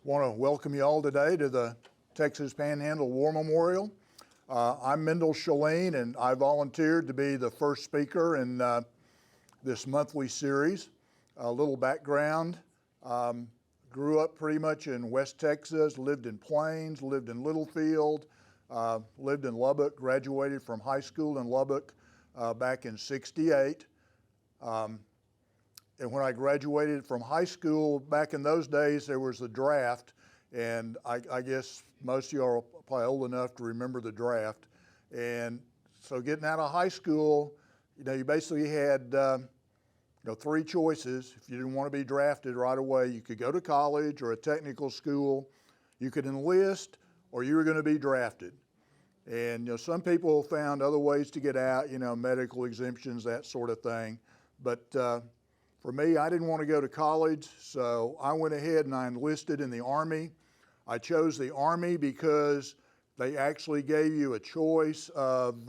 Want to welcome you all today to the Texas Panhandle War Memorial. I'm Mendell Schelin, and I volunteered to be the first speaker in this monthly series. A little background, grew up pretty much in West Texas, lived in Plains, lived in Littlefield, lived in Lubbock, graduated from high school in Lubbock back in '68. And when I graduated from high school, back in those days, there was the draft, and I guess most of you are probably old enough to remember the draft. And so getting out of high school, you basically had three choices. If you didn't want to be drafted right away, you could go to college or a technical school, you could enlist, or you were going to be drafted. And some people found other ways to get out, medical exemptions, that sort of thing. But for me, I didn't want to go to college, so I went ahead and I enlisted in the Army. I chose the Army because they actually gave you a choice of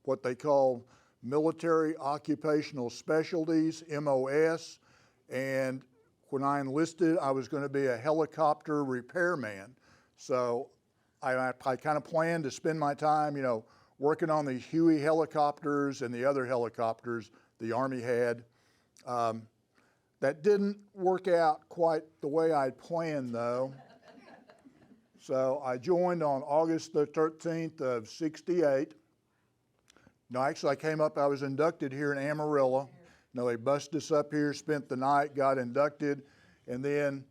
what they call military occupational specialties, MOS, and when I enlisted, I was going to be a helicopter repairman. So I kind of planned to spend my time, working on the Huey helicopters and the other helicopters the Army had. That didn't work out quite the way I'd planned, though. So I joined on August the 13th of '68. No, actually, I was inducted here in Amarillo. They bussed us up here, spent the night, got inducted, and then,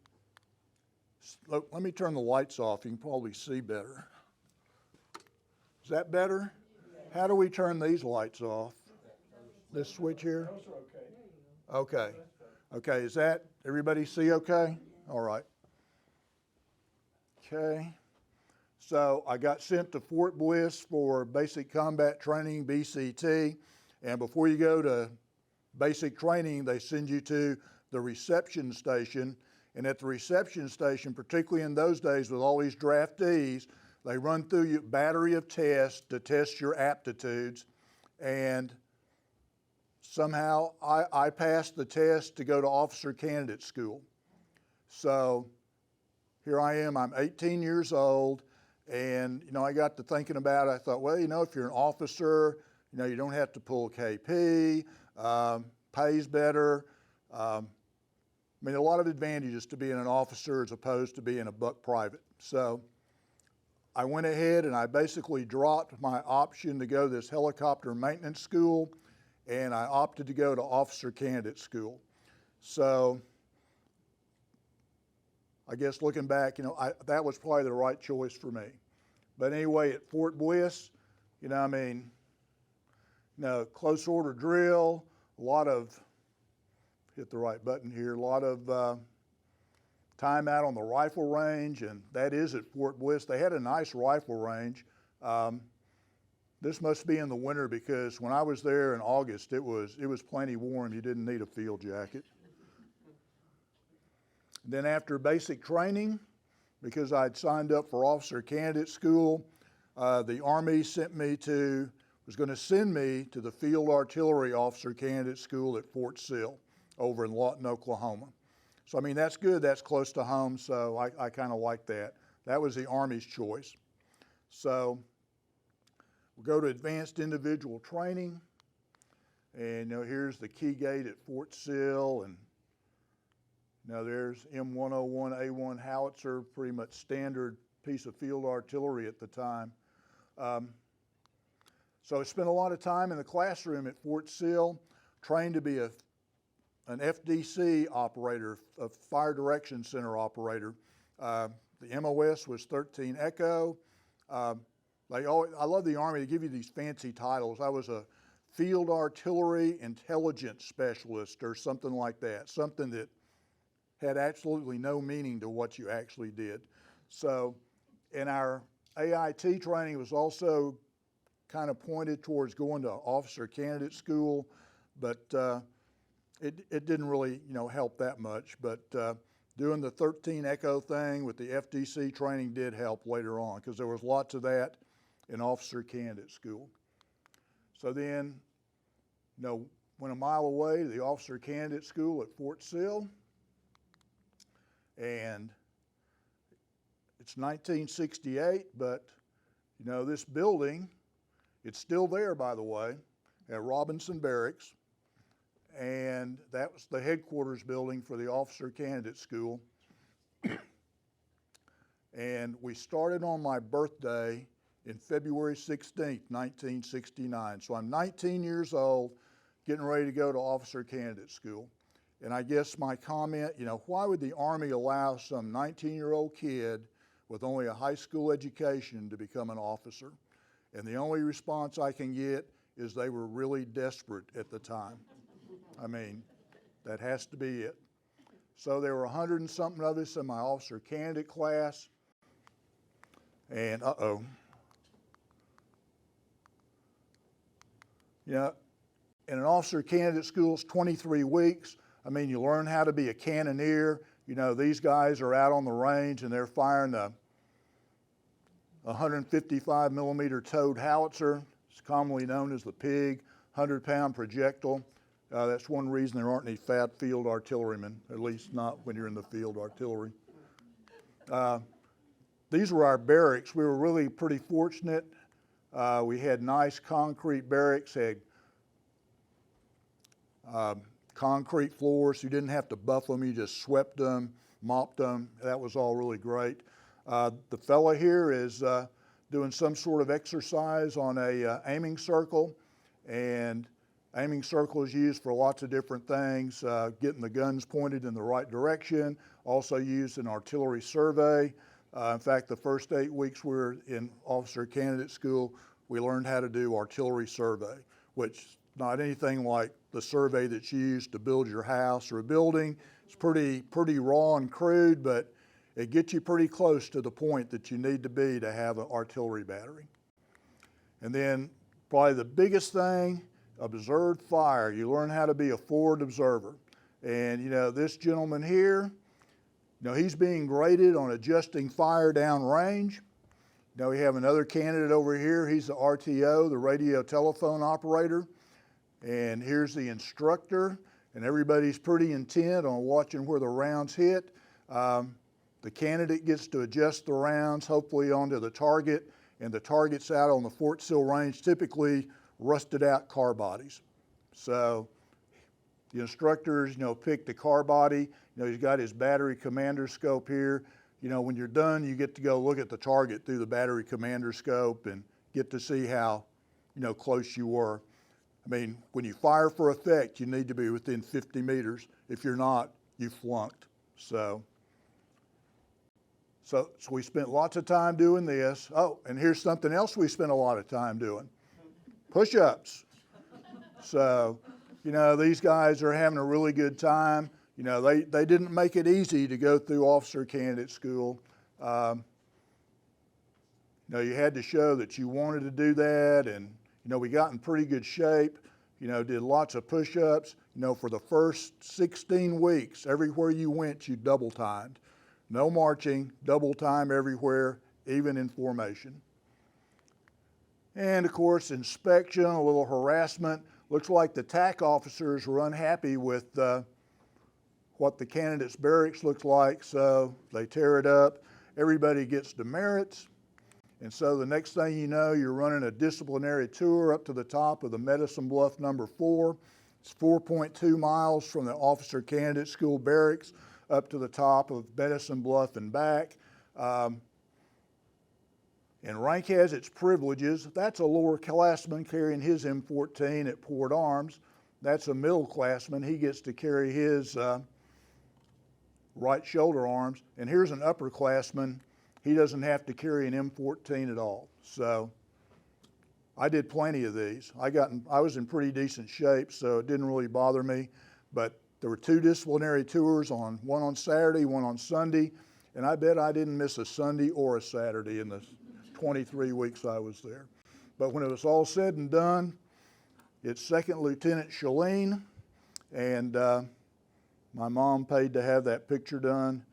let me turn the lights off. You can probably see better. Is that better? How do we turn these lights off? This switch here? Okay. Okay, is that, everybody see okay? All right. Okay. So I got sent to Fort Bliss for basic combat training, BCT, and before you go to basic training, they send you to the reception station, and at the reception station, particularly in those days with all these draftees, they run through a battery of tests to test your aptitudes, and somehow I passed the test to go to officer candidate school. So here I am, I'm 18 years old, and I got to thinking about it. I thought, well, if you're an officer, you don't have to pull KP, pays better. A lot of advantages to being an officer as opposed to being a buck private. So I went ahead and I basically dropped my option to go to this helicopter maintenance school, and I opted to go to officer candidate school. So I guess looking back, that was probably the right choice for me. But anyway, at Fort Bliss, close order drill, a lot of, hit the right button here, a lot of time out on the rifle range, and that is at Fort Bliss. They had a nice rifle range. This must be in the winter because when I was there in August, it was plenty warm. You didn't need a field jacket. Then after basic training, because I'd signed up for officer candidate school, the Army was going to send me to the field artillery officer candidate school at Fort Sill over in Lawton, Oklahoma. So that's good, that's close to home, so I kind of like that. That was the Army's choice. So we'll go to advanced individual training, and here's the key gate at Fort Sill, and now there's M101A1 howitzer, pretty much standard piece of field artillery at the time. So I spent a lot of time in the classroom at Fort Sill, trained to be an FDC operator, a Fire Direction Center operator. The MOS was 13 Echo. I love the Army. They give you these fancy titles. I was a Field Artillery Intelligence Specialist or something like that, something that had absolutely no meaning to what you actually did. So, and our AIT training was also kind of pointed towards going to officer candidate school, but it didn't really, help that much. But doing the 13 Echo thing with the FDC training did help later on because there was lots of that in officer candidate school. So then, went a mile away to the officer candidate school at Fort Sill, and It's 1968, but you know, this building, it's still there, by the way, at Robinson Barracks, and that was the headquarters building for the Officer Candidate School. And we started on my birthday in February 16th, 1969. So I'm 19 years old, getting ready to go to Officer Candidate School. And I guess my comment, you know, why would the Army allow some 19-year-old kid with only a high school education to become an officer? And the only response I can get is they were really desperate at the time. I mean, that has to be it. So there were 100 and something of us in my officer candidate class. And yeah, in an officer candidate school, it's 23 weeks. I mean, you learn how to be a cannoneer. You know, these guys are out on the range and they're firing a 155 millimeter towed howitzer. It's commonly known as the PIG, 100-pound projectile. That's one reason there aren't any fat field artillerymen, at least not when you're in the field artillery. These were our barracks. We were really pretty fortunate. We had nice concrete barracks, had concrete floors. You didn't have to buff them, you just swept them, mopped them. That was all really great. The fella here is doing some sort of exercise on a aiming circle, and aiming circle is used for lots of different things, getting the guns pointed in the right direction, also used in artillery survey. In fact, the first 8 weeks we were in officer candidate school, we learned how to do artillery survey, which is not anything like the survey that's used to build your house or a building. It's pretty raw and crude, but it gets you pretty close to the point that you need to be to have an artillery battery. And then probably the biggest thing, observed fire. You learn how to be a forward observer. And you know, this gentleman here, you know, he's being graded on adjusting fire downrange. Now we have another candidate over here. He's the RTO, the radio telephone operator. And here's the instructor, and everybody's pretty intent on watching where the rounds hit. The candidate gets to adjust the rounds, hopefully onto the target, and the target's out on the Fort Sill range, typically rusted out car bodies. So the instructors, you know, pick the car body. You know, he's got his battery commander scope here. You know, when you're done, you get to go look at the target through the battery commander scope and get to see how, you know, close you were. I mean, when you fire for effect, you need to be within 50 meters. If you're not, you flunked. So we spent lots of time doing this. Oh, and here's something else we spent a lot of time doing. Push-ups. So, you know, these guys are having a really good time. You know, they didn't make it easy to go through officer candidate school. You know, you had to show that you wanted to do that, and you know, we got in pretty good shape, you know, did lots of push-ups. You know, for the first 16 weeks, everywhere you went, you double timed. No marching, double time everywhere, even in formation. And of course, inspection, a little harassment. Looks like the TAC officers were unhappy with what the candidate's barracks looks like, so they tear it up. Everybody gets demerits. And so the next thing you know, you're running a disciplinary tour up to the top of the Medicine Bluff number 4. It's 4.2 miles from the officer candidate school barracks up to the top of Medicine Bluff and back. And rank has its privileges. That's a lower classman carrying his M14 at Port Arms. That's a middle classman. He gets to carry his right shoulder arms. And here's an upperclassman. He doesn't have to carry an M14 at all. So I did plenty of these. I was in pretty decent shape, so it didn't really bother me. But there were 2 disciplinary tours, one on Saturday, one on Sunday, and I bet I didn't miss a Sunday or a Saturday in the 23 weeks I was there. But when it was all said and done, it's Second Lieutenant Schelin, and my mom paid to have that picture done.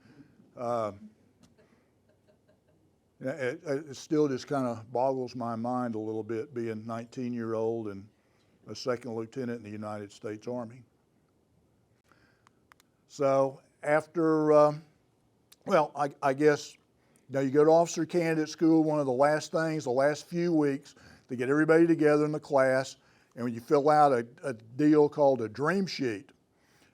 It still just kind of boggles my mind a little bit, being 19-year-old and a second lieutenant in the United States Army. So after, well, I guess Now you go to officer candidate school, one of the last things, the last few weeks, to get everybody together in the class, and when you fill out a deal called a dream sheet.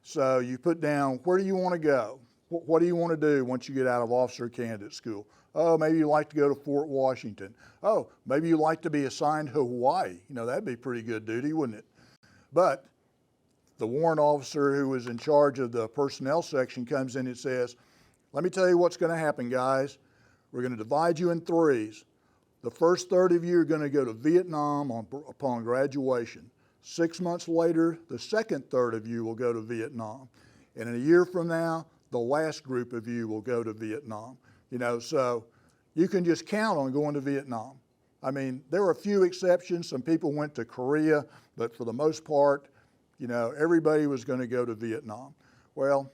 So you put down, where do you want to go? What do you want to do once you get out of officer candidate school? Oh, maybe you'd like to go to Fort Washington. Oh, maybe you'd like to be assigned to Hawaii. You know, that'd be pretty good duty, wouldn't it? But the warrant officer who was in charge of the personnel section comes in and says, let me tell you what's going to happen, guys. We're going to divide you in threes. The first third of you are going to go to Vietnam upon graduation. 6 months later, the second third of you will go to Vietnam. And in a year from now, the last group of you will go to Vietnam. You know, so you can just count on going to Vietnam. I mean, there were a few exceptions. Some people went to Korea, but for the most part, you know, everybody was going to go to Vietnam. Well,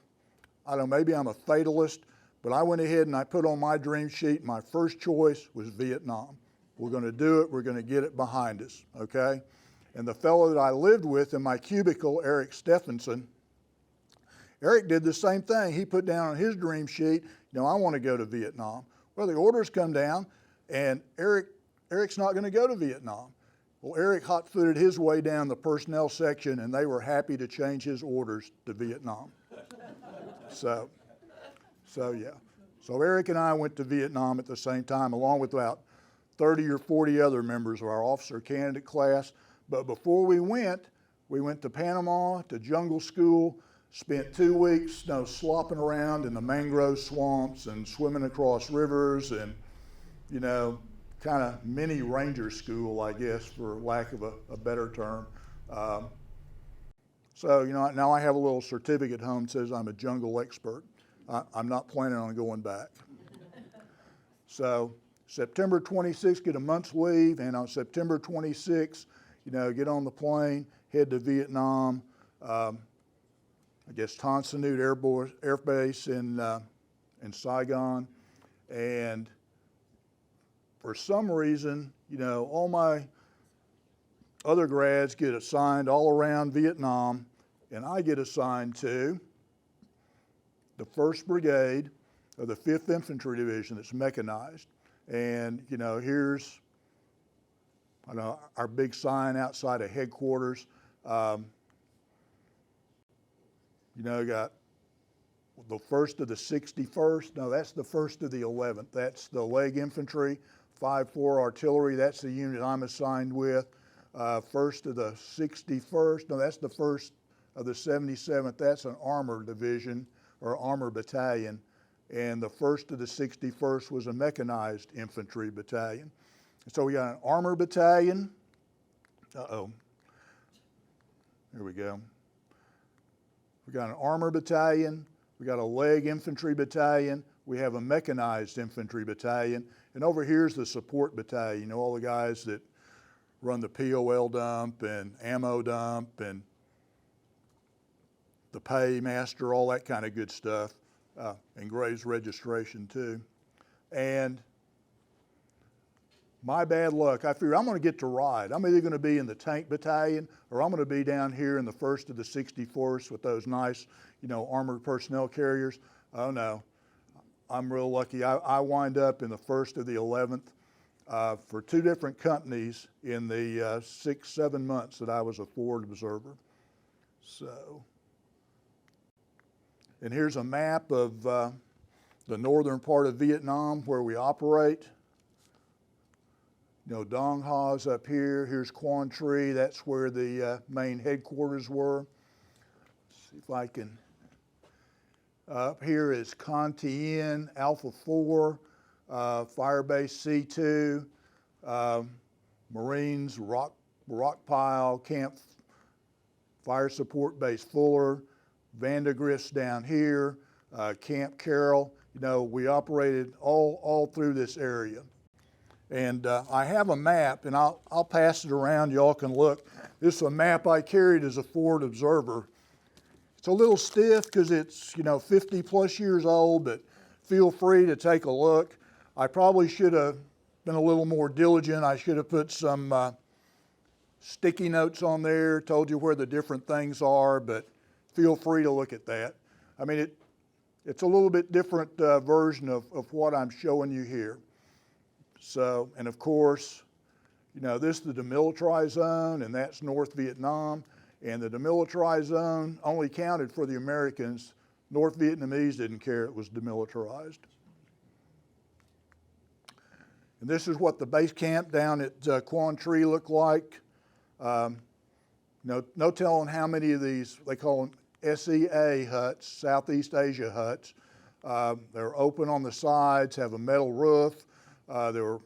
I don't know, maybe I'm a fatalist, but I went ahead and I put on my dream sheet, my first choice was Vietnam. We're going to do it. We're going to get it behind us, okay? And the fellow that I lived with in my cubicle, Eric Stephenson, Eric did the same thing. He put down on his dream sheet, you know, I want to go to Vietnam. Well, the orders come down, and Eric's not going to go to Vietnam. Well, Eric hot-footed his way down the personnel section, and they were happy to change his orders to Vietnam. So yeah. So Eric and I went to Vietnam at the same time, along with about 30 or 40 other members of our officer candidate class. But before we went to Panama, to jungle school, spent 2 weeks, you know, slopping around in the mangrove swamps and swimming across rivers and, you know, kind of mini ranger school, I guess, for lack of a better term. So, you know, now I have a little certificate home that says I'm a jungle expert. I'm not planning on going back. So September 26th, get a month's leave, and on September 26th, you know, get on the plane, head to Vietnam. I guess Tan Son Nhut Air Base in Saigon, and for some reason, you know, all my other grads get assigned all around Vietnam, and I get assigned to the 1st Brigade of the 5th Infantry Division that's mechanized. And, you know, here's, I know, our big sign outside of headquarters. You know, got the 1st of the 61st. No, that's the 1st of the 11th. That's the leg infantry. 5-4 artillery, that's the unit I'm assigned with. 1st of the 61st, no, that's the 1st of the 77th. That's an armor division or armor battalion. And the 1st of the 61st was a mechanized infantry battalion. So we got an armor battalion. Uh-oh. Here we go. We got an armor battalion, we got a leg infantry battalion, we have a mechanized infantry battalion, and over here's the support battalion, you know, all the guys that run the POL dump and ammo dump and the paymaster, all that kind of good stuff, and Graves registration too. And my bad luck, I figured I'm going to get to ride. I'm either going to be in the tank battalion or I'm going to be down here in the 1st of the 64th with those nice, you know, armored personnel carriers. Oh no, I'm real lucky. I wind up in the 1st of the 11th for 2 different companies in the 6-7 months that I was a forward observer. So, and here's a map of the northern part of Vietnam where we operate. You know, Dong Ha's up here. Here's Quan Tri. That's where the main headquarters were. Let's see if I can. Up here is Con Tien, Alpha 4, Firebase C2, Marines, Rock Pile, Camp Fire Support Base Fuller, Vandegrift's down here, Camp Carroll. You know, we operated all through this area. And I have a map, and I'll pass it around. Y'all can look. This is a map I carried as a forward observer. It's a little stiff because it's, you know, 50 plus years old, but feel free to take a look. I probably should have been a little more diligent. I should have put some sticky notes on there, told you where the different things are, but feel free to look at that. I mean, it's a little bit different version of what I'm showing you here. So, and of course, you know, this is the demilitarized zone, and that's North Vietnam. And the demilitarized zone only counted for the Americans. North Vietnamese didn't care it was demilitarized. And this is what the base camp down at Quan Tri looked like. No telling how many of these, they call them SEA huts, Southeast Asia huts. They're open on the sides, have a metal roof. They were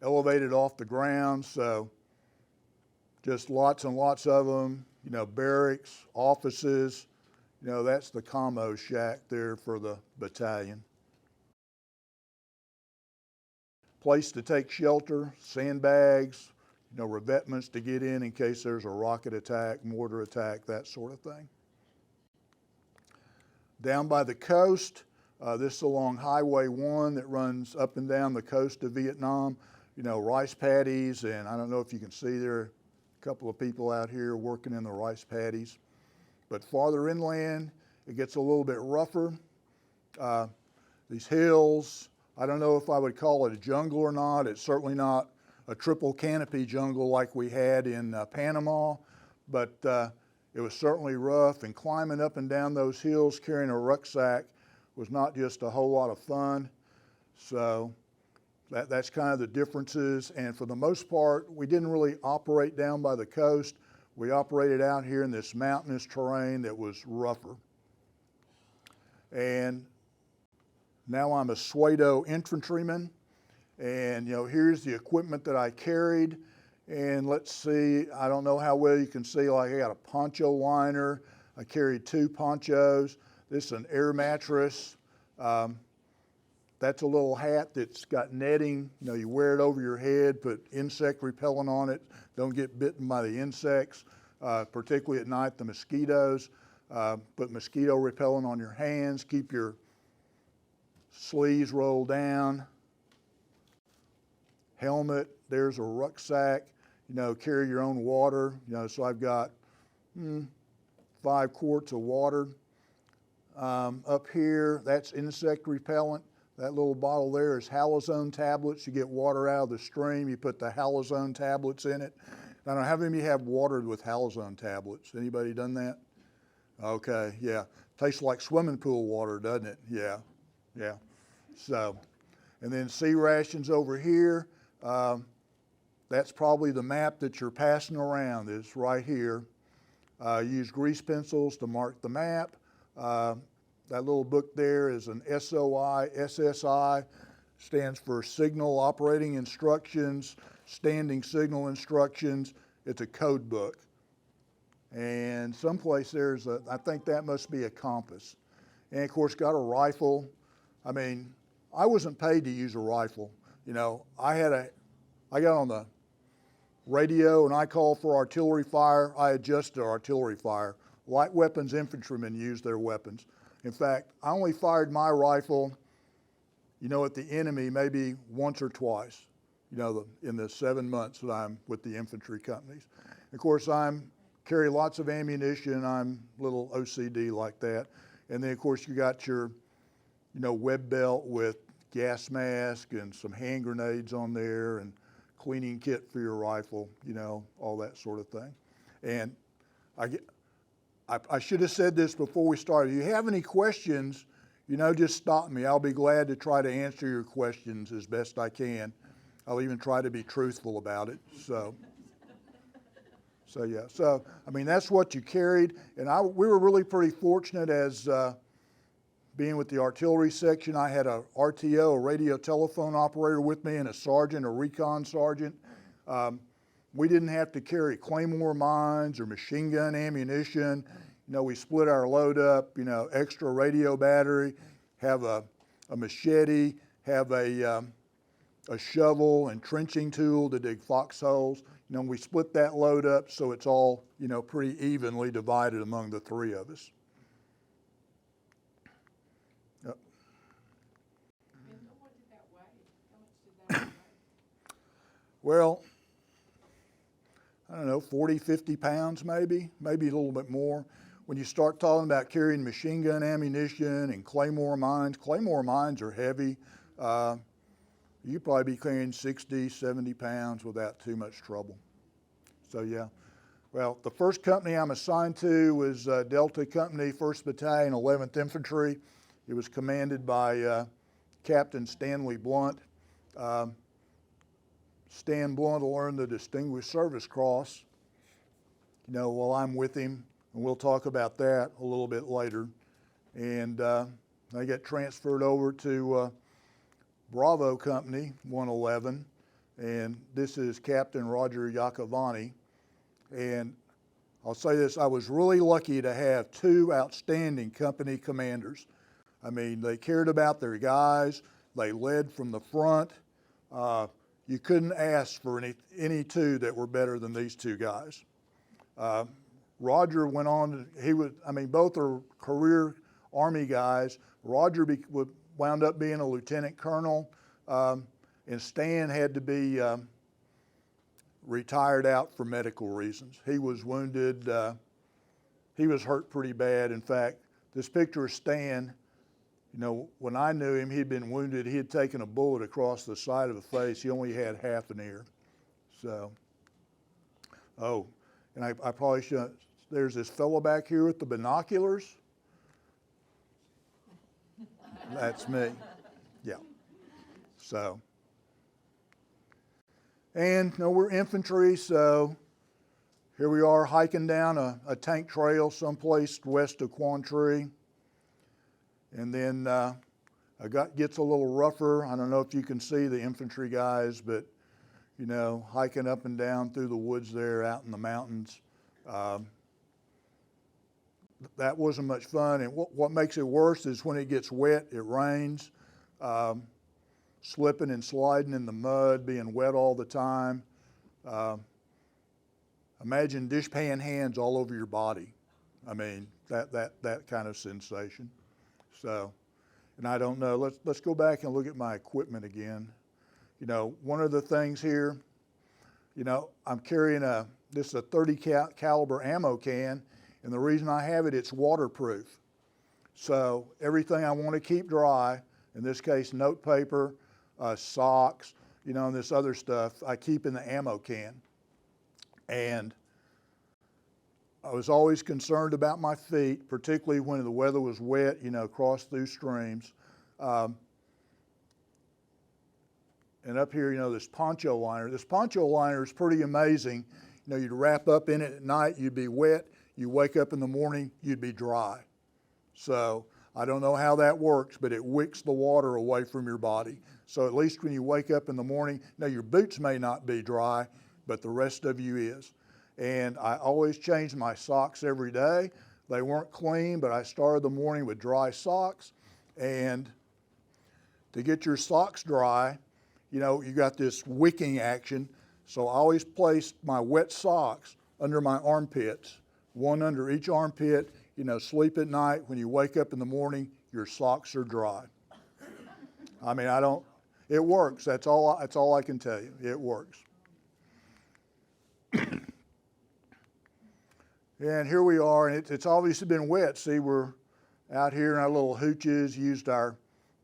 elevated off the ground, so just lots and lots of them. You know, barracks, offices. You know, that's the commo shack there for the battalion. Place to take shelter, sandbags, you know, revetments to get in case there's a rocket attack, mortar attack, that sort of thing. Down by the coast, this is along Highway 1 that runs up and down the coast of Vietnam. You know, rice paddies, and I don't know if you can see there are a couple of people out here working in the rice paddies. But farther inland, it gets a little bit rougher. These hills, I don't know if I would call it a jungle or not. It's certainly not a triple canopy jungle like we had in Panama, but it was certainly rough, and climbing up and down those hills carrying a rucksack was not just a whole lot of fun. So that's kind of the differences, and for the most part, we didn't really operate down by the coast. We operated out here in this mountainous terrain that was rougher. And now I'm a pseudo infantryman, and you know, here's the equipment that I carried. And let's see, I don't know how well you can see, like I got a poncho liner. I carried 2 ponchos. This is an air mattress. That's a little hat that's got netting. You know, you wear it over your head, put insect repellent on it. Don't get bitten by the insects, particularly at night, the mosquitoes. Put mosquito repellent on your hands. Keep your sleeves rolled down. Helmet, there's a rucksack. You know, carry your own water. You know, so I've got 5 quarts of water. Up here, that's insect repellent. That little bottle there is halazone tablets. You get water out of the stream, you put the halazone tablets in it. I don't know, how many of you have water with halazone tablets? Anybody done that? Okay, yeah. Tastes like swimming pool water, doesn't it? Yeah, yeah. So, and then sea rations over here. That's probably the map that you're passing around. It's right here. Use grease pencils to mark the map. That little book there is an SOI, SSI, stands for Signal Operating Instructions, Standing Signal Instructions. It's a code book. And someplace there's I think that must be a compass. And of course, got a rifle. I mean, I wasn't paid to use a rifle. You know, I got on the radio and I called for artillery fire. I adjusted artillery fire. Light weapons infantrymen use their weapons. In fact, I only fired my rifle, you know, at the enemy maybe once or twice, you know, in the 7 months that I'm with the infantry companies. Of course, carry lots of ammunition. I'm a little OCD like that. And then, of course, you got your, you know, web belt with gas mask and some hand grenades on there and cleaning kit for your rifle, you know, all that sort of thing. And I should have said this before we started. If you have any questions, you know, just stop me. I'll be glad to try to answer your questions as best I can. I'll even try to be truthful about it. So yeah. So, I mean, that's what you carried. And we were really pretty fortunate as being with the artillery section. I had a RTO, a radio telephone operator with me, and a sergeant, a recon sergeant. We didn't have to carry claymore mines or machine gun ammunition. You know, we split our load up, you know, extra radio battery, have a machete, have a shovel and trenching tool to dig foxholes. You know, we split that load up so it's all, you know, pretty evenly divided among the 3 of us. Yep. What did that weigh? How much did that weigh? Well, I don't know, 40, 50 pounds maybe a little bit more. when you start talking about carrying machine gun ammunition and claymore mines are heavy. You'd probably be carrying 60, 70 pounds without too much trouble. So yeah. Well, the first company I'm assigned to was Delta Company, 1st Battalion, 11th Infantry. It was commanded by Captain Stanley Blunt. Stan Blunt will earn the Distinguished Service Cross, you know, while I'm with him, and we'll talk about that a little bit later. And I got transferred over to Bravo Company, 111, and this is Captain Roger Iacovani. And I'll say this, I was really lucky to have two outstanding company commanders. I mean, they cared about their guys, they led from the front. You couldn't ask for any two that were better than these two guys. Roger went on, both are career Army guys. Roger wound up being a lieutenant colonel, and Stan had to be retired out for medical reasons. He was wounded, he was hurt pretty bad. In fact, this picture of Stan, you know, when I knew him, he'd been wounded. He had taken a bullet across the side of the face. He only had half an ear. So, oh, and I probably shouldn't, there's this fellow back here with the binoculars. That's me, yeah. So, and you know, we're infantry, so here we are hiking down a tank trail someplace west of Quantree. And then gets a little rougher. I don't know if you can see the infantry guys, but you know, hiking up and down through the woods there out in the mountains. That wasn't much fun. And what makes it worse is when it gets wet, it rains, slipping and sliding in the mud, being wet all the time. Imagine dishpan hands all over your body. I mean, that kind of sensation. So, and I don't know, let's go back and look at my equipment again. You know, one of the things here, you know, I'm carrying this is a 30 caliber ammo can, and the reason I have it, it's waterproof. So everything I want to keep dry, in this case, note paper, socks, you know, and this other stuff, I keep in the ammo can. And I was always concerned about my feet, particularly when the weather was wet, you know, cross through streams. And up here, you know, this poncho liner. This poncho liner is pretty amazing. You know, you'd wrap up in it at night, you'd be wet. You wake up in the morning, you'd be dry. So I don't know how that works, but it wicks the water away from your body. So at least when you wake up in the morning, now your boots may not be dry, but the rest of you is. And I always changed my socks every day. They weren't clean, but I started the morning with dry socks. And to get your socks dry, you know, you got this wicking action. So I always placed my wet socks under my armpits, one under each armpit. You know, sleep at night. When you wake up in the morning, your socks are dry. I mean, it works. That's all I can tell you. It works. And here we are, and it's obviously been wet. See, we're out here in our little hooches, used our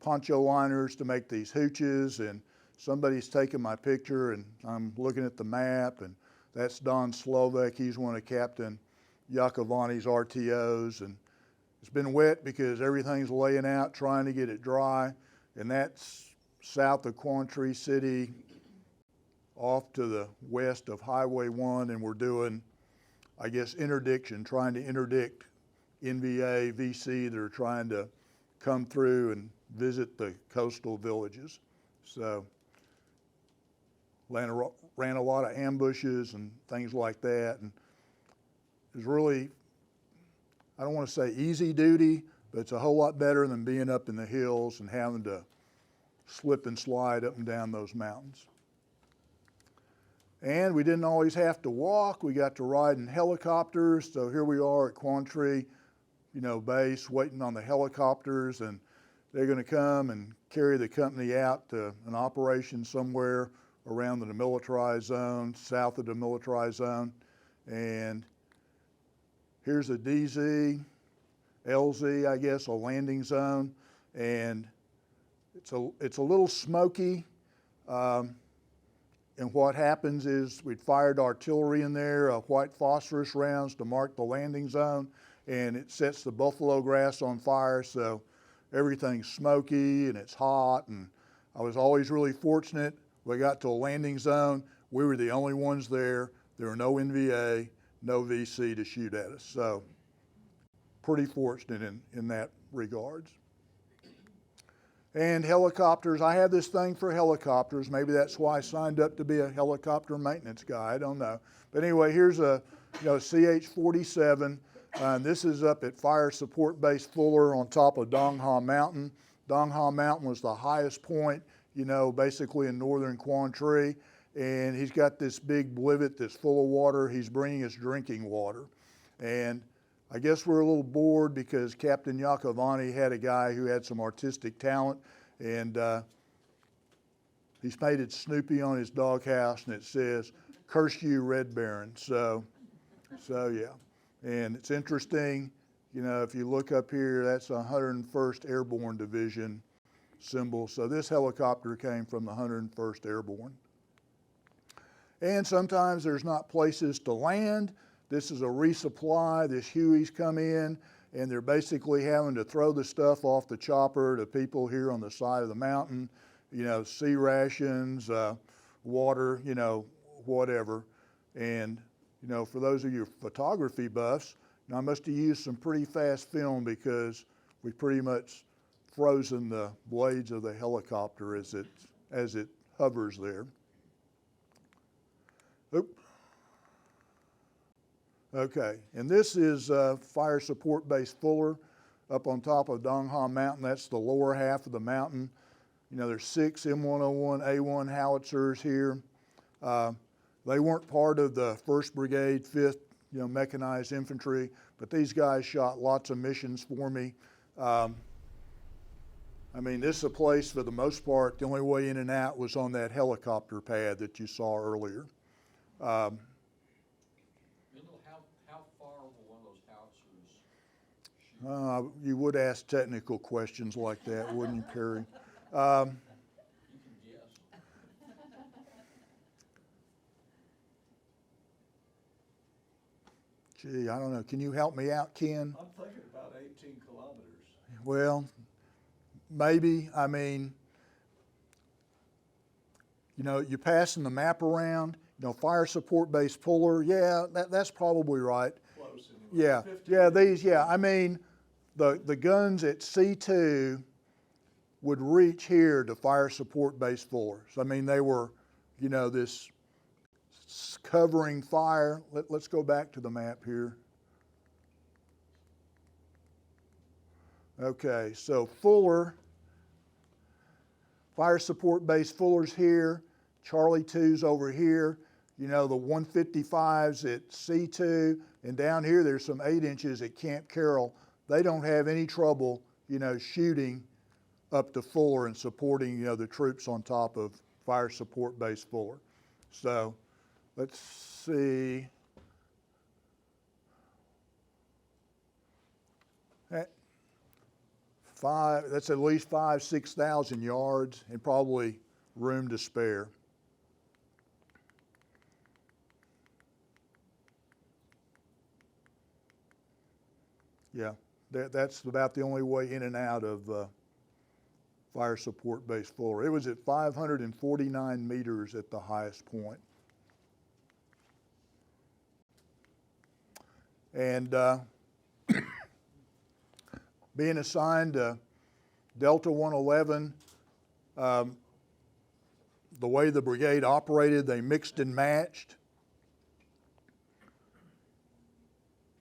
poncho liners to make these hooches, and somebody's taken my picture, and I'm looking at the map, and that's Don Slovak. He's one of Captain Iacovani's RTOs, and it's been wet because everything's laying out, trying to get it dry, and that's south of Quantree City, off to the west of Highway 1, and we're doing, I guess, interdiction, trying to interdict NVA, VC that are trying to come through and visit the coastal villages. So ran a lot of ambushes and things like that. And it was really, I don't want to say easy duty, but it's a whole lot better than being up in the hills and having to slip and slide up and down those mountains. And we didn't always have to walk. We got to ride in helicopters. So here we are at Quantree, you know, base, waiting on the helicopters, and they're going to come and carry the company out to an operation somewhere around the demilitarized zone, south of the demilitarized zone. And here's a DZ, LZ, I guess, a landing zone, and it's a little smoky. And what happens is we'd fired artillery in there, white phosphorus rounds to mark the landing zone, and it sets the buffalo grass on fire, so everything's smoky and it's hot. And I was always really fortunate. We got to a landing zone, we were the only ones there. There were no NVA, no VC to shoot at us. So pretty fortunate in that regards. And helicopters, I have this thing for helicopters. Maybe that's why I signed up to be a helicopter maintenance guy, I don't know. But anyway, here's a CH-47. And this is up at Fire Support Base Fuller on top of Dong Ha Mountain. Dong Ha Mountain was the highest point, basically in northern Quang Tri. And he's got this big blivet that's full of water. He's bringing us drinking water. And I guess we're a little bored because Captain Yakovani had a guy who had some artistic talent, and he's painted Snoopy on his doghouse, and it says, "Curse you, Red Baron." So yeah. And it's interesting, if you look up here, that's a 101st Airborne Division symbol. So this helicopter came from the 101st Airborne. And sometimes there's not places to land. This is a resupply. This Huey's come in, and they're basically having to throw the stuff off the chopper to people here on the side of the mountain, sea rations, water, whatever. And, for those of you photography buffs, I must have used some pretty fast film because we pretty much frozen the blades of the helicopter as it hovers there. Oop. Okay, and this is Fire Support Base Fuller up on top of Dong Ha Mountain. That's the lower half of the mountain. There's 6 M101A1 howitzers here. They weren't part of the 1st Brigade, 5th Mechanized Infantry, but these guys shot lots of missions for me. This is a place, for the most part, the only way in and out was on that helicopter pad that you saw earlier. You would ask technical questions like that, wouldn't you, Perry? You can guess. Gee, I don't know. Can you help me out, Ken? I'm thinking about 18 kilometers. Well, maybe. You're passing the map around. Fire Support Base Fuller. Yeah, that's probably right. Close anyway. Yeah. The guns at C2 would reach here to Fire Support Base Fuller. So, they were, this covering fire. Let's go back to the map here. Okay, so Fuller, Fire Support Base Fuller's here. Charlie 2's over here. The 155s at C2, and down here there's some 8-inches at Camp Carroll. They don't have any trouble, shooting up to Fuller and supporting, the troops on top of Fire Support Base Fuller. So let's see. That's at least 6,000 yards and probably room to spare. Yeah, that's about the only way in and out of Fire Support Base Fuller. It was at 549 meters at the highest point. And being assigned to Delta 111, the way the brigade operated, they mixed and matched.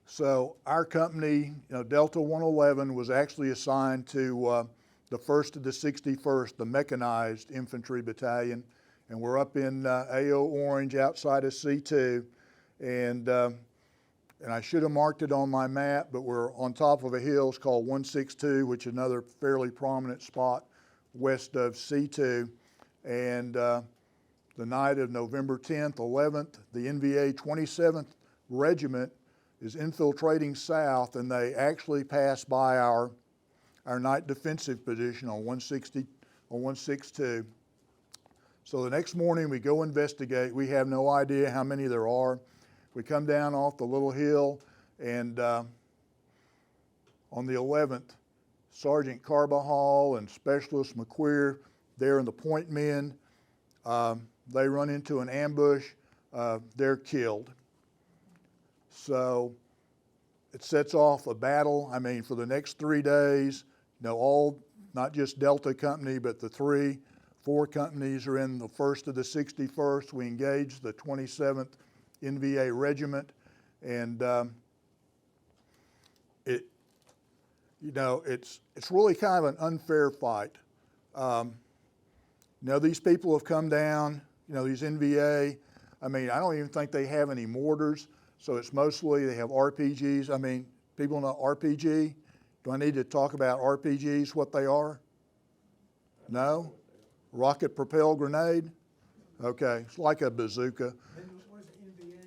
So our company, Delta 111, was actually assigned to the 1st to the 61st, the Mechanized Infantry Battalion, and we're up in AO Orange outside of C2, and I should have marked it on my map, but we're on top of a hill. It's called 162, which is another fairly prominent spot west of C2, and the night of November 10th, 11th, the NVA 27th Regiment is infiltrating south, and they actually passed by our night defensive position on 162. So the next morning we go investigate. We have no idea how many there are. We come down off the little hill, and on the 11th, Sergeant Carbajal and Specialist McQueer, they're in the point men. They run into an ambush. They're killed. So it sets off a battle. I mean, for the next 3 days, all, not just Delta Company, but the 4 companies are in the 1st of the 61st. We engaged the 27th NVA Regiment, and it's really kind of an unfair fight. These people have come down, these NVA, I mean, I don't even think they have any mortars, so it's mostly they have RPGs. I mean, people know RPG? Do I need to talk about RPGs, what they are? No? Rocket propelled grenade? Okay, it's like a bazooka. Where's the NVA?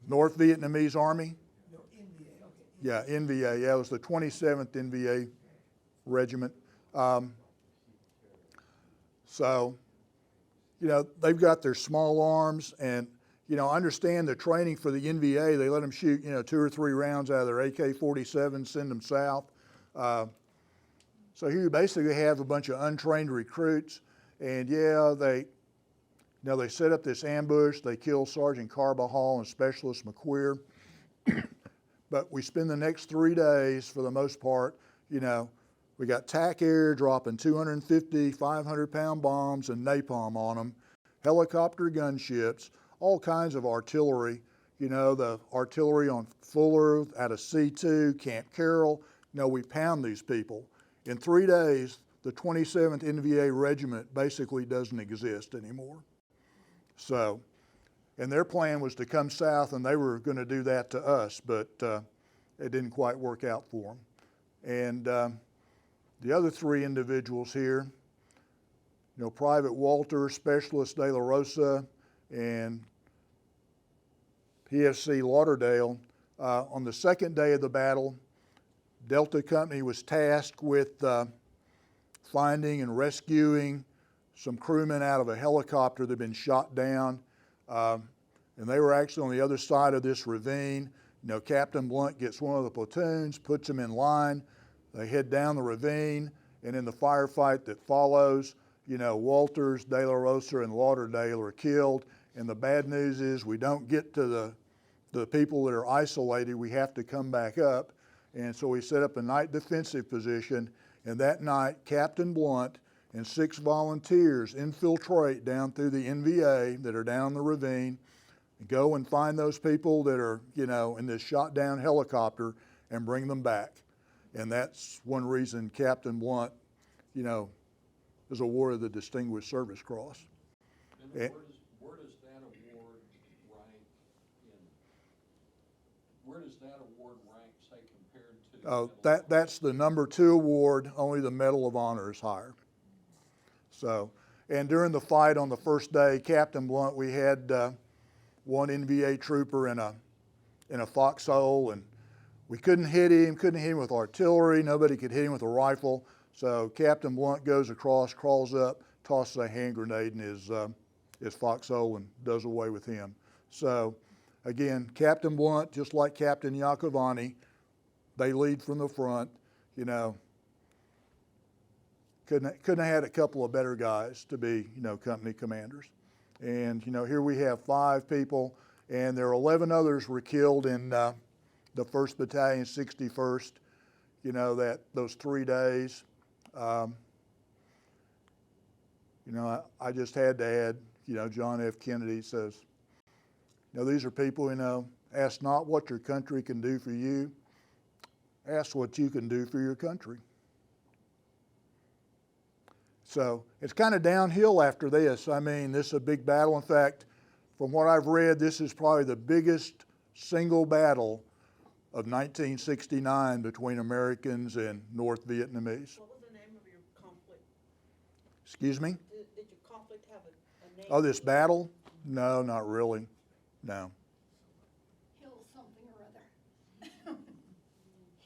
North Vietnamese Army? No, NVA, okay. Yeah, NVA, yeah, it was the 27th NVA Regiment. So, they've got their small arms, and, I understand the training for the NVA, they let them shoot, 2 or 3 rounds out of their AK-47, send them south. So here you basically have a bunch of untrained recruits, and they set up this ambush, they kill Sergeant Carbajal and Specialist McQueer. But we spend the next 3 days, for the most part, we got TAC Air dropping 250, 500-pound bombs and napalm on them, helicopter gunships, all kinds of artillery. The artillery on Fuller, out of C2, Camp Carroll. We pound these people. In 3 days, the 27th NVA Regiment basically doesn't exist anymore. So, and their plan was to come south, and they were going to do that to us, but it didn't quite work out for them. And the other 3 individuals here, Private Walter, Specialist De La Rosa, and PFC Lauderdale, on the 2nd day of the battle, Delta Company was tasked with finding and rescuing some crewmen out of a helicopter that had been shot down. And they were actually on the other side of this ravine. Captain Blunt gets one of the platoons, puts them in line. They head down the ravine, and in the firefight that follows, Walters, De La Rosa, and Lauderdale are killed. And the bad news is we don't get to the people that are isolated. We have to come back up. And so we set up a night defensive position, and that night Captain Blunt and 6 volunteers infiltrate down through the NVA that are down the ravine, go and find those people that are, in this shot down helicopter and bring them back. And that's one reason Captain Blunt, is awarded the Distinguished Service Cross. And where does that award rank where does that award rank, say, compared to? That's the number 2 award. Only the Medal of Honor is higher. So, and during the fight on the first day, Captain Blunt, we had one NVA trooper in a foxhole, and we couldn't hit him with artillery. Nobody could hit him with a rifle. So Captain Blunt goes across, crawls up, tosses a hand grenade in his foxhole and does away with him. So again, Captain Blunt, just like Captain Iacovani, they lead from the front. Couldn't have had a couple of better guys to be, company commanders. And, here we have 5 people, and there are 11 others were killed in the 1st Battalion, 61st, those 3 days. I just had to add, John F. Kennedy says, these are people, ask not what your country can do for you, ask what you can do for your country. So it's kind of downhill after this. I mean, this is a big battle. In fact, from what I've read, this is probably the biggest single battle of 1969 between Americans and North Vietnamese. What was the name of your conflict? Excuse me? Did your conflict have a name? Oh, this battle? No, not really. No. Hill something or other.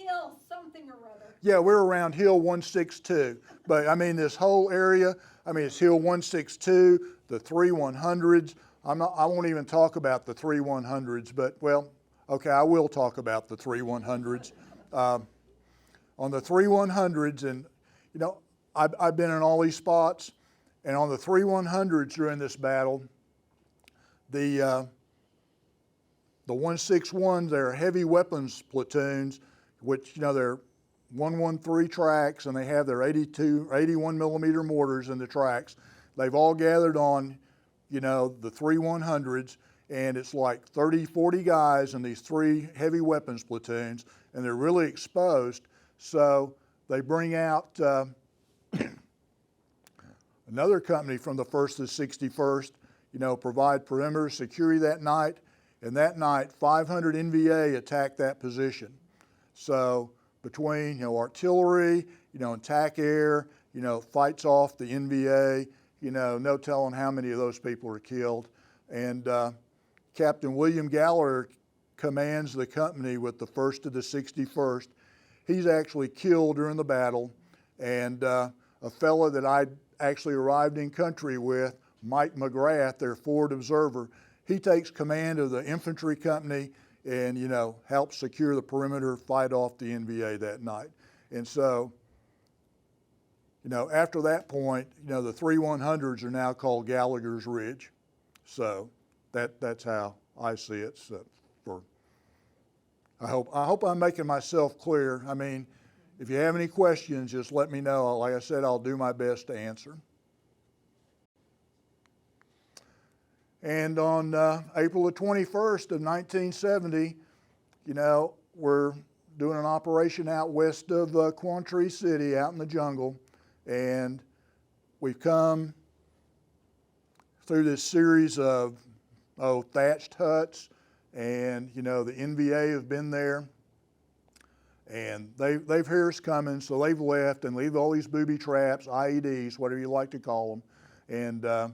Hill something or other. Yeah, we're around Hill 162. But I mean, this whole area, I mean, it's Hill 162, the 3100s. I won't even talk about the 3100s, but well, okay, I will talk about the 3100s. On the 3100s, and you know, I've been in all these spots, and on the 3100s during this battle, the 161s, they're heavy weapons platoons, which, you know, they're 113 tracks, and they have their 81 millimeter mortars in the tracks. They've all gathered on, you know, the 3100s, and it's like 30, 40 guys in these 3 heavy weapons platoons, and they're really exposed. So they bring out another company from the 1st to 61st, you know, provide perimeter security that night. And that night, 500 NVA attacked that position. So between, you know, artillery, you know, and TAC air, you know, fights off the NVA, you know, no telling how many of those people are killed. And Captain William Gallagher commands the company with the 1st to the 61st. He's actually killed during the battle. And a fella that I actually arrived in country with, Mike McGrath, their forward observer, he takes command of the infantry company and, you know, helps secure the perimeter, fight off the NVA that night. And so, you know, after that point, you know, the 3100s are now called Gallagher's Ridge. So that's how I see it. So I hope I'm making myself clear. I mean, if you have any questions, just let me know. Like I said, I'll do my best to answer. And on April the 21st of 1970, you know, we're doing an operation out west of Quantree City, out in the jungle, and we've come through this series of thatched huts, and you know, the NVA have been there, and they've heard us coming, so they've left and leave all these booby traps, IEDs, whatever you like to call them, and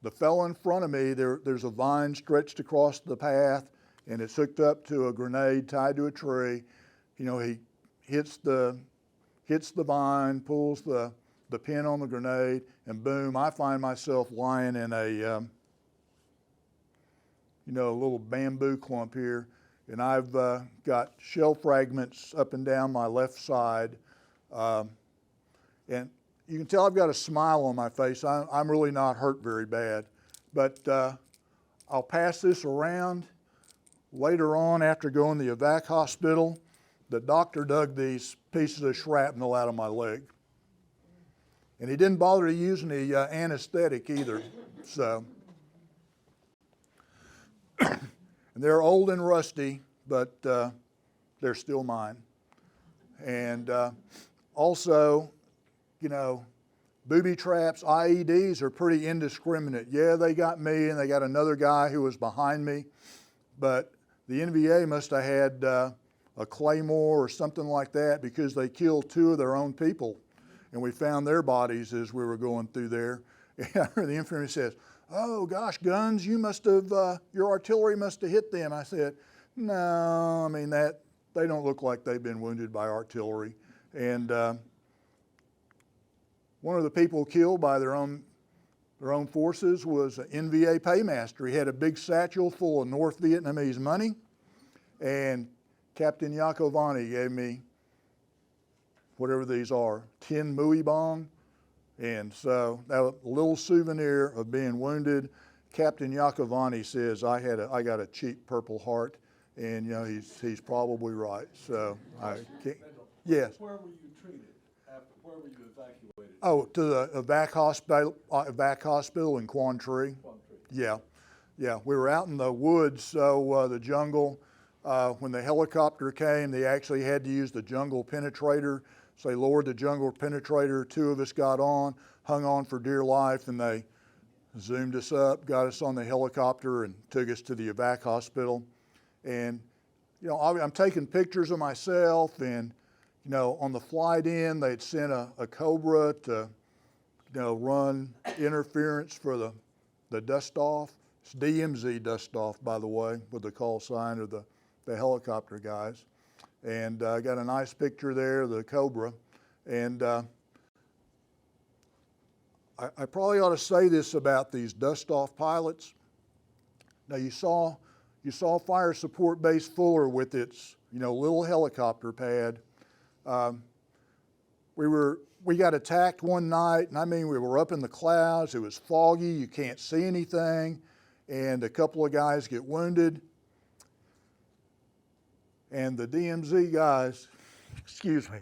the fellow in front of me, there's a vine stretched across the path, and it's hooked up to a grenade tied to a tree. You know, he hits the vine, pulls the pin on the grenade, and boom, I find myself lying in a, you know, a little bamboo clump here, and I've got shell fragments up and down my left side, and you can tell I've got a smile on my face. I'm really not hurt very bad, but I'll pass this around. Later on, after going to the evac hospital, the doctor dug these pieces of shrapnel out of my leg. And he didn't bother to use any anesthetic either. So, and they're old and rusty, but they're still mine. And also, you know, booby traps, IEDs are pretty indiscriminate. Yeah, they got me and they got another guy who was behind me, but the NVA must have had a claymore or something like that, because they killed 2 of their own people. And we found their bodies as we were going through there. And the infantry says, "Oh gosh, guns, you must have, your artillery must have hit them." I said, "No, I mean, they don't look like they've been wounded by artillery." And one of the people killed by their own forces was an NVA paymaster. He had a big satchel full of North Vietnamese money, and Captain Yakovani gave me whatever these are, 10 Mui Bong. And so that was a little souvenir of being wounded. Captain Yakovani says I got a cheap Purple Heart, and you know, he's probably right. So I can't. Yes. Where were you treated? Where were you evacuated? Oh, to the evac hospital in Quantree. Yeah. We were out in the woods, so the jungle. When the helicopter came, they actually had to use the jungle penetrator. So they lowered the jungle penetrator. 2 of us got on, hung on for dear life, and they zoomed us up, got us on the helicopter, and took us to the evac hospital. And you know, I'm taking pictures of myself, and you know, on the flight in, they'd sent a Cobra to, you know, run interference for the dust off. It's DMZ dust off, by the way, with the call sign of the helicopter guys. And I got a nice picture there, the Cobra. And I probably ought to say this about these dust-off pilots. Now you saw Fire Support Base Fuller with its little helicopter pad. We got attacked one night, and I mean we were up in the clouds. It was foggy. You can't see anything, and a couple of guys get wounded. And the DMZ guys, excuse me.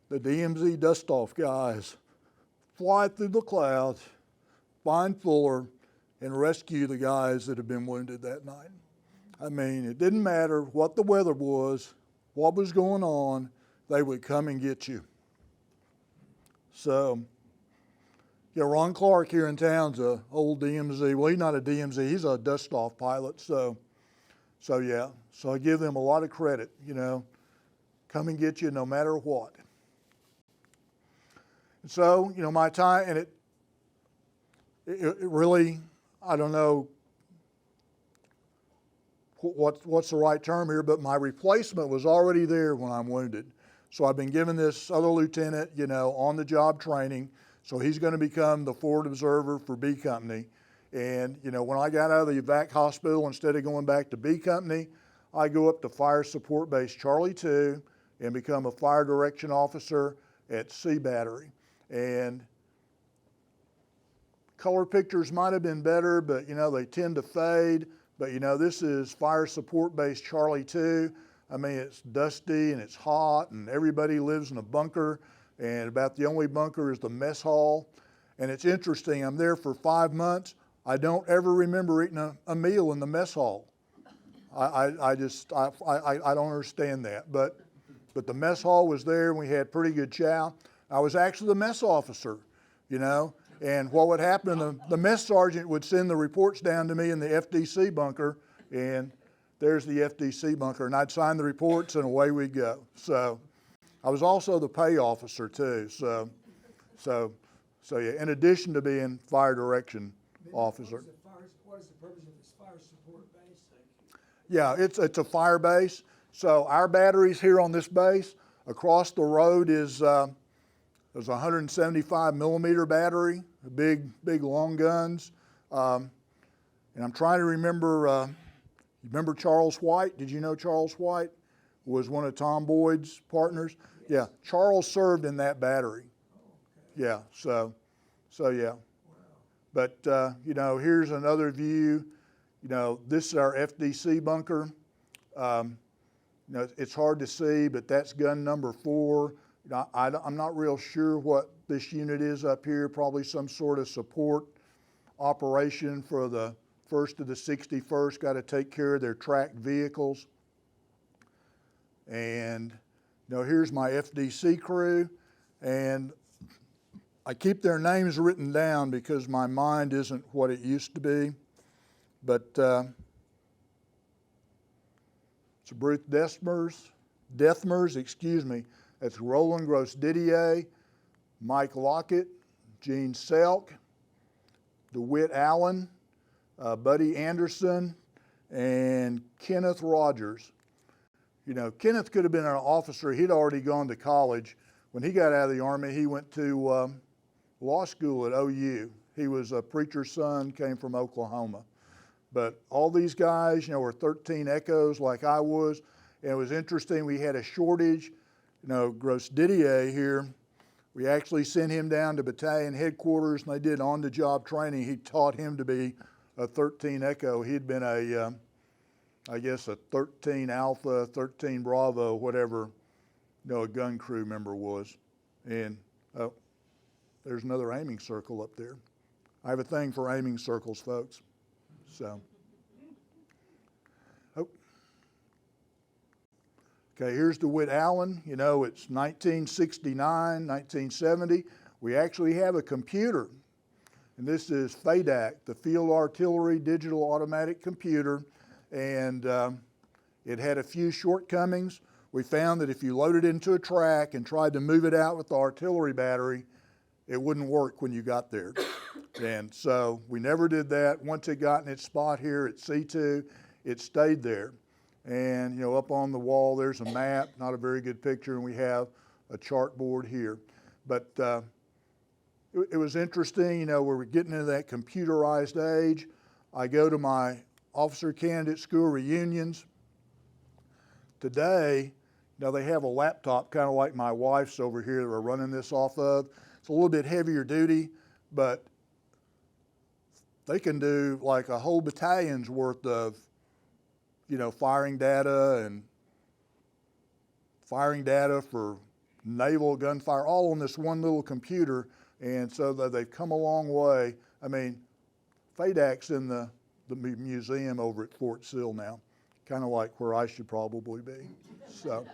The DMZ dust-off guys fly through the clouds, find Fuller, and rescue the guys that had been wounded that night. I mean, it didn't matter what the weather was, what was going on, they would come and get you. So, yeah, Ron Clark here in town's a old DMZ. Well, he's not a DMZ, he's a dust-off pilot. So yeah, so I give them a lot of credit, come and get you no matter what. So, my time, and it really, I don't know what's the right term here, but my replacement was already there when I'm wounded. So I've been given this other lieutenant, on-the-job training. So he's going to become the forward observer for B Company. And, when I got out of the evac hospital, instead of going back to B Company, I go up to Fire Support Base Charlie 2 and become a fire direction officer at C Battery. And color pictures might have been better, but they tend to fade. But this is Fire Support Base Charlie 2. I mean, it's dusty and it's hot and everybody lives in a bunker, and about the only bunker is the mess hall. And it's interesting, I'm there for 5 months. I don't ever remember eating a meal in the mess hall. I don't understand that. But the mess hall was there and we had pretty good chow. I was actually the mess officer, and what would happen, the mess sergeant would send the reports down to me in the FDC bunker, and there's the FDC bunker, and I'd sign the reports and away we'd go. So I was also the pay officer too, so yeah, in addition to being fire direction officer. What is the purpose of this fire support base? Yeah, it's a fire base. So our batteries here on this base, across the road is there's a 175 millimeter battery, big long guns. And I'm trying to remember, you remember Charles White? Did you know Charles White was one of Tom Boyd's partners? Yes. Yeah, Charles served in that battery. Oh, okay. Yeah, so yeah. Wow. But, here's another view. This is our FDC bunker. It's hard to see, but that's gun number 4. I'm not real sure what this unit is up here, probably some sort of support operation for the 1st to the 61st, got to take care of their tracked vehicles. And here's my FDC crew, and I keep their names written down because my mind isn't what it used to be. But it's Bruce Deathmers, excuse me. That's Roland Gross-Didier, Mike Lockett, Gene Selk, DeWitt Allen, Buddy Anderson, and Kenneth Rogers. Kenneth could have been an officer. He'd already gone to college. When he got out of the Army, he went to law school at OU. He was a preacher's son, came from Oklahoma. But all these guys, were 13 Echoes like I was. And it was interesting, we had a shortage. Gross-Didier here, we actually sent him down to battalion headquarters and they did on-the-job training. He taught him to be a 13 Echo. He'd been I guess a 13 Alpha, 13 Bravo, whatever, a gun crew member was. And there's another aiming circle up there. I have a thing for aiming circles, folks. So. Okay, here's DeWitt Allen. It's 1969, 1970. We actually have a computer, and this is FADAC, the Field Artillery Digital Automatic Computer, and it had a few shortcomings. We found that if you loaded it into a track and tried to move it out with the artillery battery, it wouldn't work when you got there. And so we never did that. Once it got in its spot here at C2, it stayed there. And, you know, up on the wall, there's a map, not a very good picture, and we have a chart board here. But it was interesting, you know, we're getting into that computerized age. I go to my officer candidate school reunions. Today, you know, they have a laptop kind of like my wife's over here that we're running this off of. It's a little bit heavier duty, but they can do like a whole battalion's worth of, you know, firing data for naval gunfire, all on this one little computer. And so they've come a long way. I mean, FADAC's in the museum over at Fort Sill now, kind of like where I should probably be. So,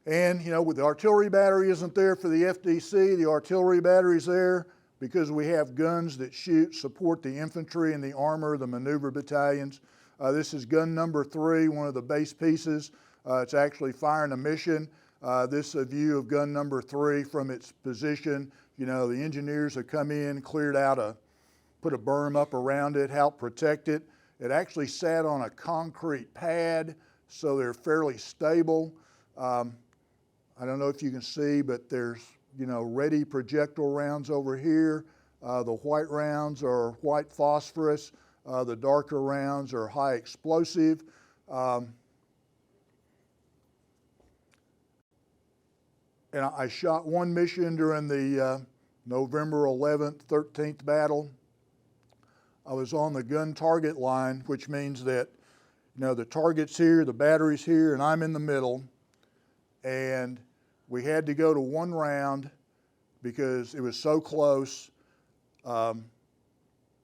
and you know, with the artillery battery isn't there for the FDC, the artillery battery's there because we have guns that support the infantry and the armor, the maneuver battalions. This is gun number 3, one of the base pieces. It's actually firing a mission. This is a view of gun number 3 from its position. You know, the engineers have come in, put a berm up around it, helped protect it. It actually sat on a concrete pad, so they're fairly stable. I don't know if you can see, but there's, you know, ready projectile rounds over here. The white rounds are white phosphorus. The darker rounds are high explosive. And I shot one mission during the November 11th, 13th battle. I was on the gun target line, which means that, you know, the target's here, the battery's here, and I'm in the middle. And we had to go to one round because it was so close. We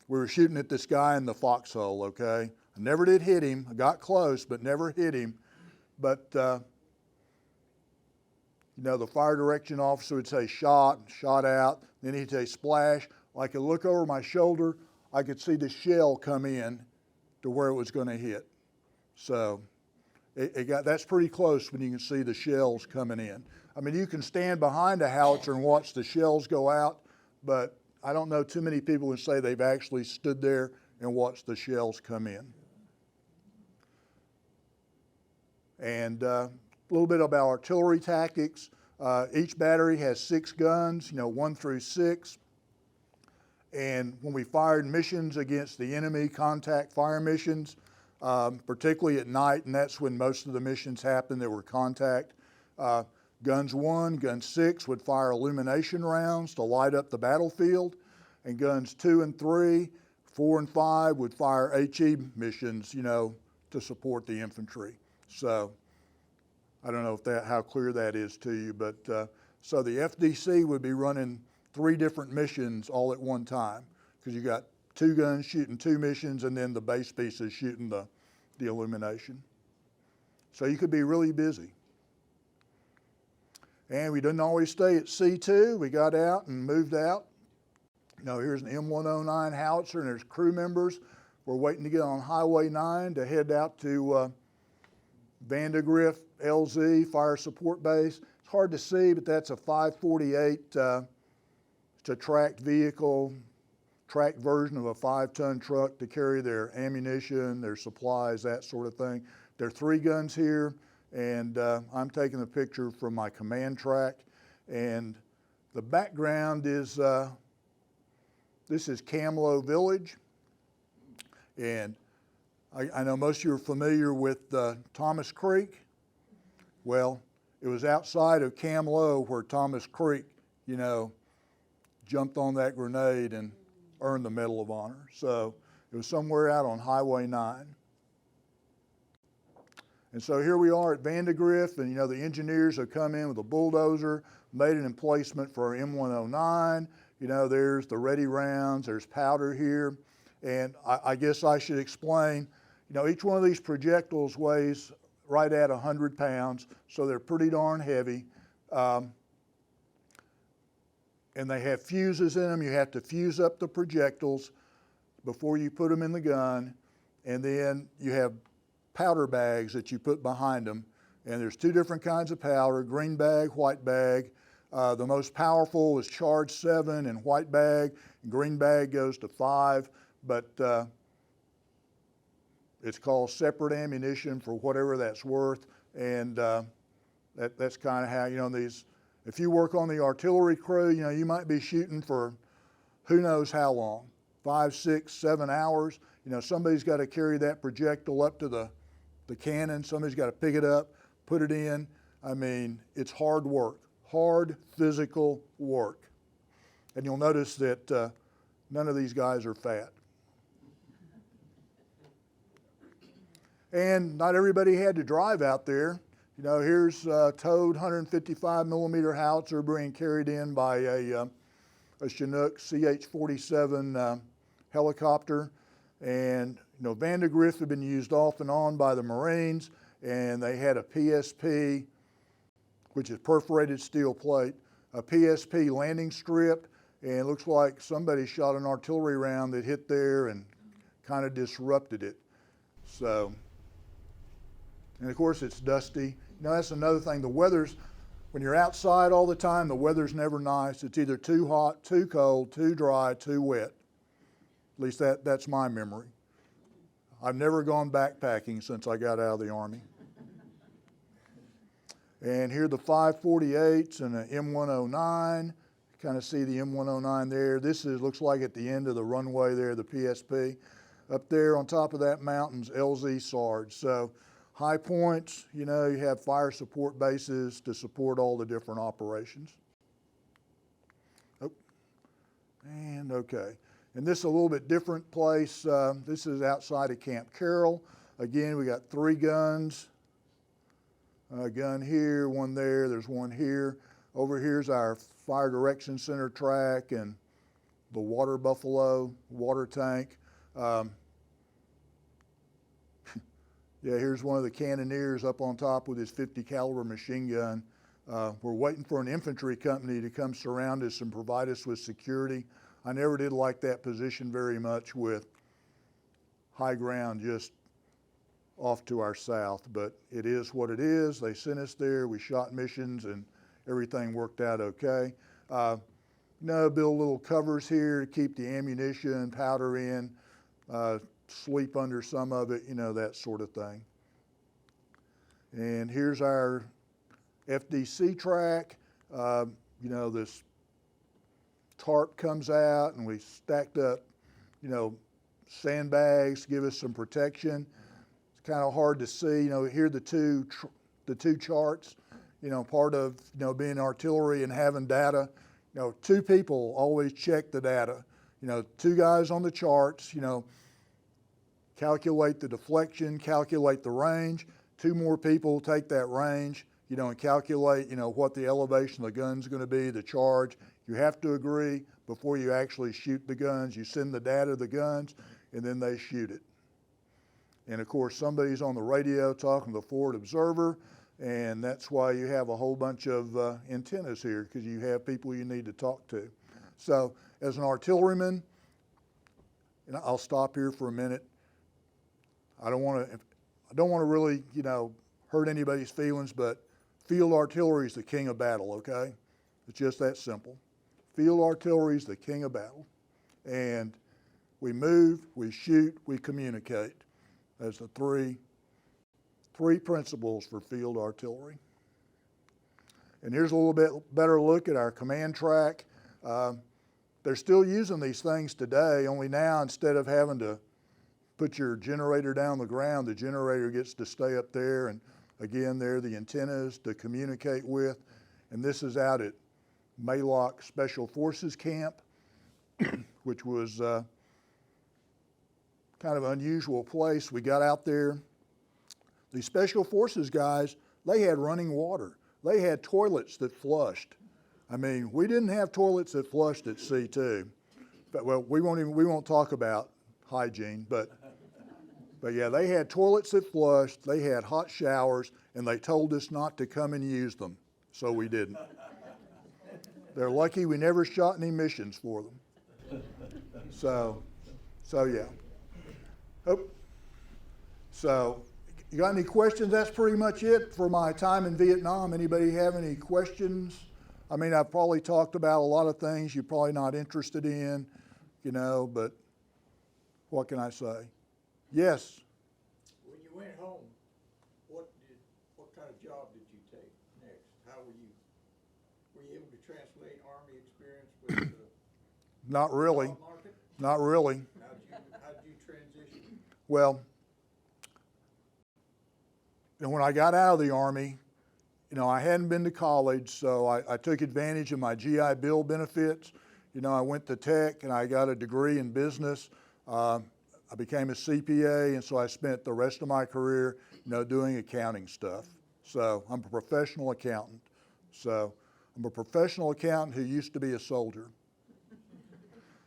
were shooting at this guy in the foxhole, okay? I never did hit him. I got close, but never hit him. But, you know, the fire direction officer would say shot out. Then he'd say splash. I could look over my shoulder. I could see the shell come in to where it was going to hit. So that's pretty close when you can see the shells coming in. I mean, you can stand behind a howitzer and watch the shells go out, but I don't know too many people who say they've actually stood there and watched the shells come in. And a little bit about artillery tactics. Each battery has 6 guns, you know, 1 through 6. And when we fired missions against the enemy, contact fire missions, particularly at night, and that's when most of the missions happened that were contact, guns 1, gun 6 would fire illumination rounds to light up the battlefield, and guns 2 and 3, 4 and 5 would fire HE missions, you know, to support the infantry. So I don't know how clear that is to you, but so the FDC would be running 3 different missions all at one time, because you got 2 guns shooting 2 missions and then the base pieces shooting the illumination. So you could be really busy. And we didn't always stay at C2. We got out and moved out. You know, here's an M109 howitzer and there's crew members. We're waiting to get on Highway 9 to head out to Vandegrift LZ Fire Support Base. It's hard to see, but that's a 548. It's a tracked vehicle, tracked version of a 5-ton truck to carry their ammunition, their supplies, that sort of thing. There are 3 guns here, and I'm taking a picture from my command track. And the background is, this is Camlo Village. And I know most of you are familiar with Thomas Creek. Well, it was outside of Camlo where Thomas Creek, you know, jumped on that grenade and earned the Medal of Honor. So it was somewhere out on Highway 9. And so here we are at Vandegrift, and you know, the engineers have come in with a bulldozer, made an emplacement for our M109. You know, there's the ready rounds, there's powder here. And I guess I should explain, you know, each one of these projectiles weighs right at 100 pounds, so they're pretty darn heavy. And they have fuses in them. You have to fuse up the projectiles before you put them in the gun. And then you have powder bags that you put behind them. And there's 2 different kinds of powder, green bag, white bag. The most powerful is charge 7 and white bag, and green bag goes to 5, but it's called separate ammunition for whatever that's worth, and that's kind of how, you know, these, if you work on the artillery crew, you know, you might be shooting for who knows how long, 5, 6, 7 hours. You know, somebody's got to carry that projectile up to the cannon, somebody's got to pick it up, put it in. I mean, it's hard work, hard physical work. And you'll notice that none of these guys are fat. And not everybody had to drive out there. You know, here's a towed 155 millimeter howitzer being carried in by a Chinook CH-47 helicopter. And, you know, Vandegrift had been used off and on by the Marines, and they had a PSP, which is perforated steel plate, a PSP landing strip, and it looks like somebody shot an artillery round that hit there and kind of disrupted it. So, and of course it's dusty. You know, that's another thing. The weather's, when you're outside all the time, the weather's never nice. It's either too hot, too cold, too dry, too wet. At least that's my memory. I've never gone backpacking since I got out of the Army. And here are the 5.48s and an M109. You kind of see the M109 there. This looks like at the end of the runway there, the PSP. Up there on top of that mountain's LZ Sarge. So high points, you know, you have fire support bases to support all the different operations. Oh, and okay. And this is a little bit different place. This is outside of Camp Carroll. Again, we got 3 guns. A gun here, one there, there's one here. Over here's our Fire Direction Center track and the water buffalo, water tank. Yeah, here's one of the cannoneers up on top with his 50 caliber machine gun. We're waiting for an infantry company to come surround us and provide us with security. I never did like that position very much with high ground just off to our south, but it is what it is. They sent us there, we shot missions, and everything worked out okay. Build little covers here to keep the ammunition, powder in, sleep under some of it, you know, that sort of thing. And here's our FDC track. You know, this tarp comes out and we stacked up, you know, sandbags to give us some protection. It's kind of hard to see, you know, here are the two charts, you know, part of, you know, being artillery and having data. You know, 2 people always check the data. You know, 2 guys on the charts, you know, calculate the deflection, calculate the range. 2 more people take that range, you know, and calculate, you know, what the elevation of the gun's going to be, the charge. You have to agree before you actually shoot the guns. You send the data to the guns, and then they shoot it. And of course, somebody's on the radio talking to the forward observer, and that's why you have a whole bunch of antennas here, because you have people you need to talk to. So as an artilleryman, and I'll stop here for a minute. I don't want to really, you know, hurt anybody's feelings, but field artillery is the king of battle, okay? It's just that simple. Field artillery is the king of battle. And we move, we shoot, we communicate. That's the three principles for field artillery. And here's a little bit better look at our command track. They're still using these things today, only now instead of having to put your generator down the ground, the generator gets to stay up there, and again, there are the antennas to communicate with. And this is out at Maylock Special Forces Camp, which was kind of an unusual place. We got out there. The Special Forces guys, they had running water. They had toilets that flushed. I mean, we didn't have toilets that flushed at C2. But, well, we won't talk about hygiene, but yeah, they had toilets that flushed, they had hot showers, and they told us not to come and use them, so we didn't. They're lucky we never shot any missions for them. So yeah. Oh. So, you got any questions? That's pretty much it for my time in Vietnam. Anybody have any questions? I mean, I've probably talked about a lot of things you're probably not interested in, you know, but what can I say? Yes. When you went home, what kind of job did you take next? How were you able to translate Army experience with the Not really. job market? Not really. How'd you transition? Well, you know, when I got out of the Army, you know, I hadn't been to college, so I took advantage of my GI Bill benefits. You know, I went to Tech and I got a degree in business. I became a CPA, and so I spent the rest of my career, you know, doing accounting stuff. So I'm a professional accountant. So I'm a professional accountant who used to be a soldier.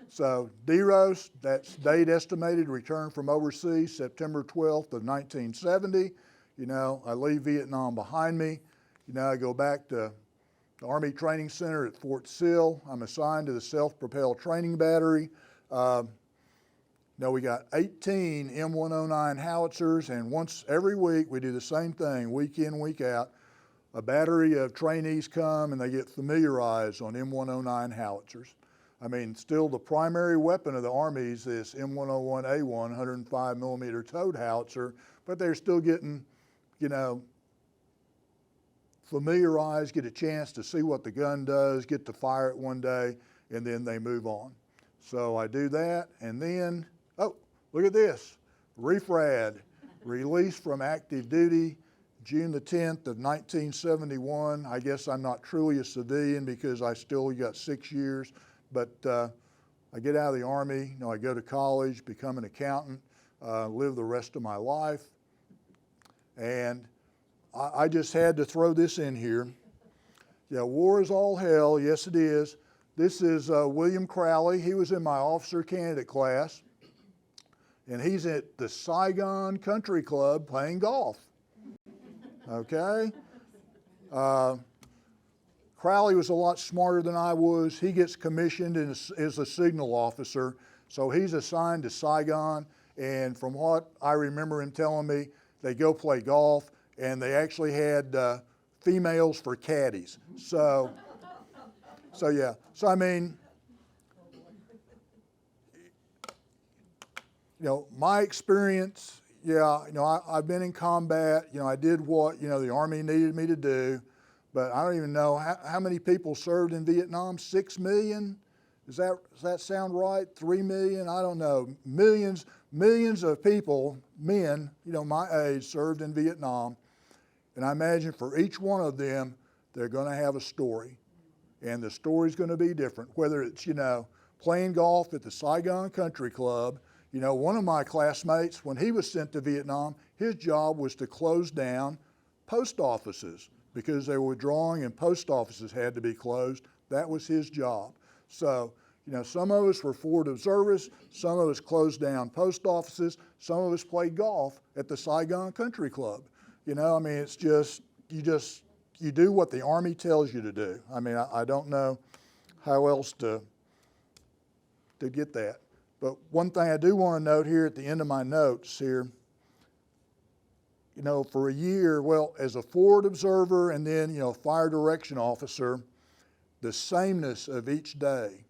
So DEROS, that's date estimated return from overseas, September 12th of 1970. You know, I leave Vietnam behind me. You know, I go back to the Army Training Center at Fort Sill. I'm assigned to the Self-Propelled Training Battery. We got 18 M109 howitzers, and once every week we do the same thing, week in, week out. A battery of trainees come and they get familiarized on M109 howitzers. I mean, still the primary weapon of the Army is this M101A1 105 millimeter towed howitzer, but they're still getting, you know, familiarized, get a chance to see what the gun does, get to fire it one day, and then they move on. So I do that, and then, oh, look at this, refrad, released from active duty, June the 10th of 1971. I guess I'm not truly a civilian because I still got 6 years, but I get out of the Army, you know, I go to college, become an accountant, live the rest of my life, and I just had to throw this in here. Yeah, war is all hell. Yes, it is. This is William Crowley. He was in my officer candidate class, and he's at the Saigon Country Club playing golf. Okay? Crowley was a lot smarter than I was. He gets commissioned as a signal officer, so he's assigned to Saigon, and from what I remember him telling me, they go play golf, and they actually had females for caddies. So yeah. So I mean, you know, my experience, yeah, you know, I've been in combat. You know, I did what, you know, the Army needed me to do, but I don't even know how many people served in Vietnam. 6 million? Does that sound right? 3 million? I don't know. Millions of people, men, you know, my age, served in Vietnam. And I imagine for each one of them, they're going to have a story. And the story's going to be different, whether it's, you know, playing golf at the Saigon Country Club. You know, one of my classmates, when he was sent to Vietnam, his job was to close down post offices because they were withdrawing and post offices had to be closed. That was his job. So, you know, some of us were forward observers, some of us closed down post offices, some of us played golf at the Saigon Country Club. You know, I mean, it's just, you do what the Army tells you to do. I mean, I don't know how else to get that. But one thing I do want to note here at the end of my notes here, you know, for a year, well, as a forward observer and then, you know, fire direction officer, the sameness of each day.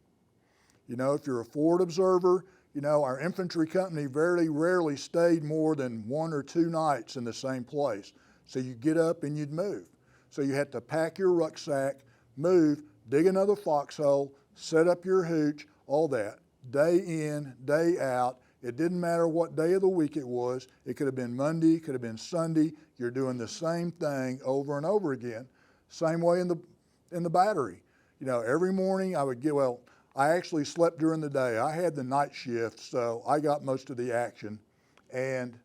You know, if you're a forward observer, you know, our infantry company very rarely stayed more than 1 or 2 nights in the same place. So you get up and you'd move. So you had to pack your rucksack, move, dig another foxhole, set up your hooch, all that. Day in, day out. It didn't matter what day of the week it was. It could have been Monday, could have been Sunday. You're doing the same thing over and over again. Same way in the battery. You know, every morning I would get, well, I actually slept during the day. I had the night shift, so I got most of the action. And,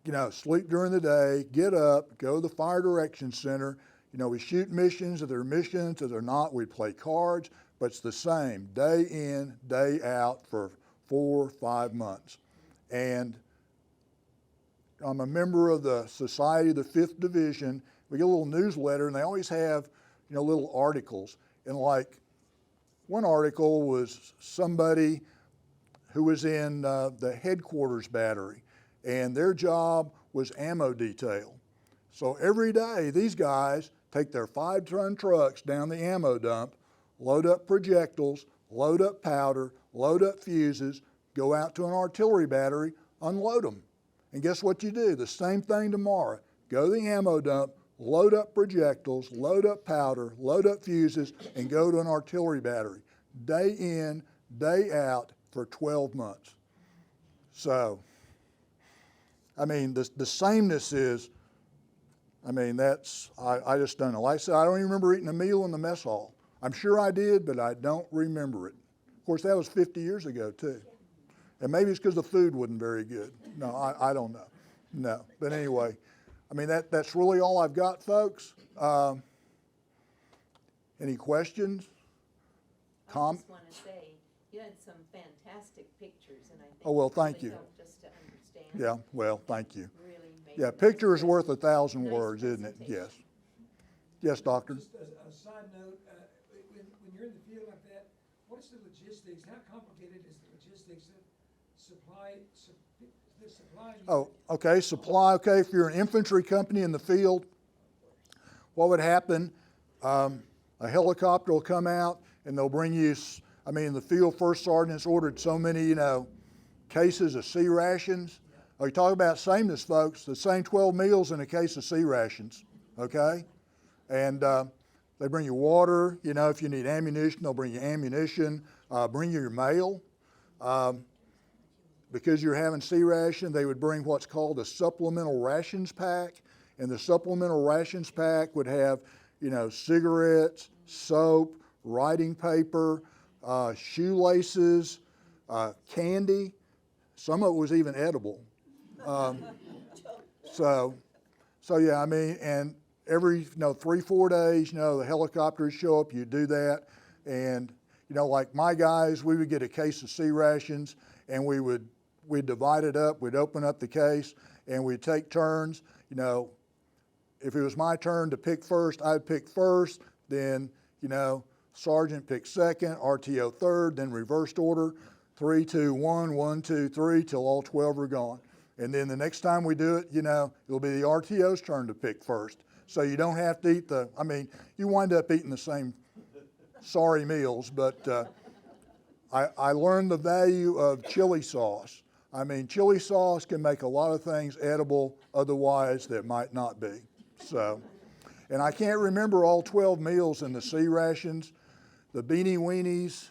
you know, sleep during the day, get up, go to the Fire Direction Center. You know, we shoot missions. If they're missions, if they're not, we play cards. But it's the same, day in, day out for 4 or 5 months. And I'm a member of the Society of the 5th Division. We get a little newsletter, and they always have, you know, little articles. And like, one article was somebody who was in the headquarters battery, and their job was ammo detail. So every day, these guys take their 5-ton trucks down the ammo dump, load up projectiles, load up powder, load up fuses, go out to an artillery battery, unload them. And guess what you do? The same thing tomorrow. Go to the ammo dump, load up projectiles, load up powder, load up fuses, and go to an artillery battery. Day in, day out for 12 months. So, I mean, the sameness is, I mean, that's, I just don't know. Like I said, I don't even remember eating a meal in the mess hall. I'm sure I did, but I don't remember it. Of course, that was 50 years ago, too. And maybe it's because the food wasn't very good. No, I don't know. No, but anyway, I mean, that's really all I've got, folks. Any questions? I just want to say, you had some fantastic pictures, and I think Oh, well, it thank really you. helped us to understand. Yeah, well, thank you. Really made Yeah, a nice picture is pres- worth 1,000 nice words, isn't it? Yes. presentation. Yes, doctor? Just a side note, when you're in the field like that, what's the logistics, how complicated is the logistics of the supply? Oh, okay, supply, okay, if you're an infantry company in the field, what would happen, a helicopter will come out and they'll bring you, I mean, the field first sergeant's ordered so many, cases of C rations. Oh, you talk about sameness, folks, the same 12 meals in a case of C rations, okay? And they bring you water, if you need ammunition, they'll bring you ammunition, bring you your mail. Because you're having C ration, they would bring what's called a supplemental rations pack. And the supplemental rations pack would have, cigarettes, soap, writing paper, shoelaces, candy. Some of it was even edible. So yeah, I mean, and every, 3-4 days, the helicopters show up, you do that. And, like my guys, we would get a case of C rations and we'd divide it up, we'd open up the case and we'd take turns. If it was my turn to pick first, I'd pick first, then, sergeant picked second, RTO third, then reversed order, 3, 2, 1, 1, 2, 3, till all 12 are gone. And then the next time we do it, it'll be the RTO's turn to pick first. So you don't have to eat you wind up eating the same sorry meals, but I learned the value of chili sauce. I mean, chili sauce can make a lot of things edible otherwise that might not be. So, and I can't remember all 12 meals in the C rations. The beanie weenies,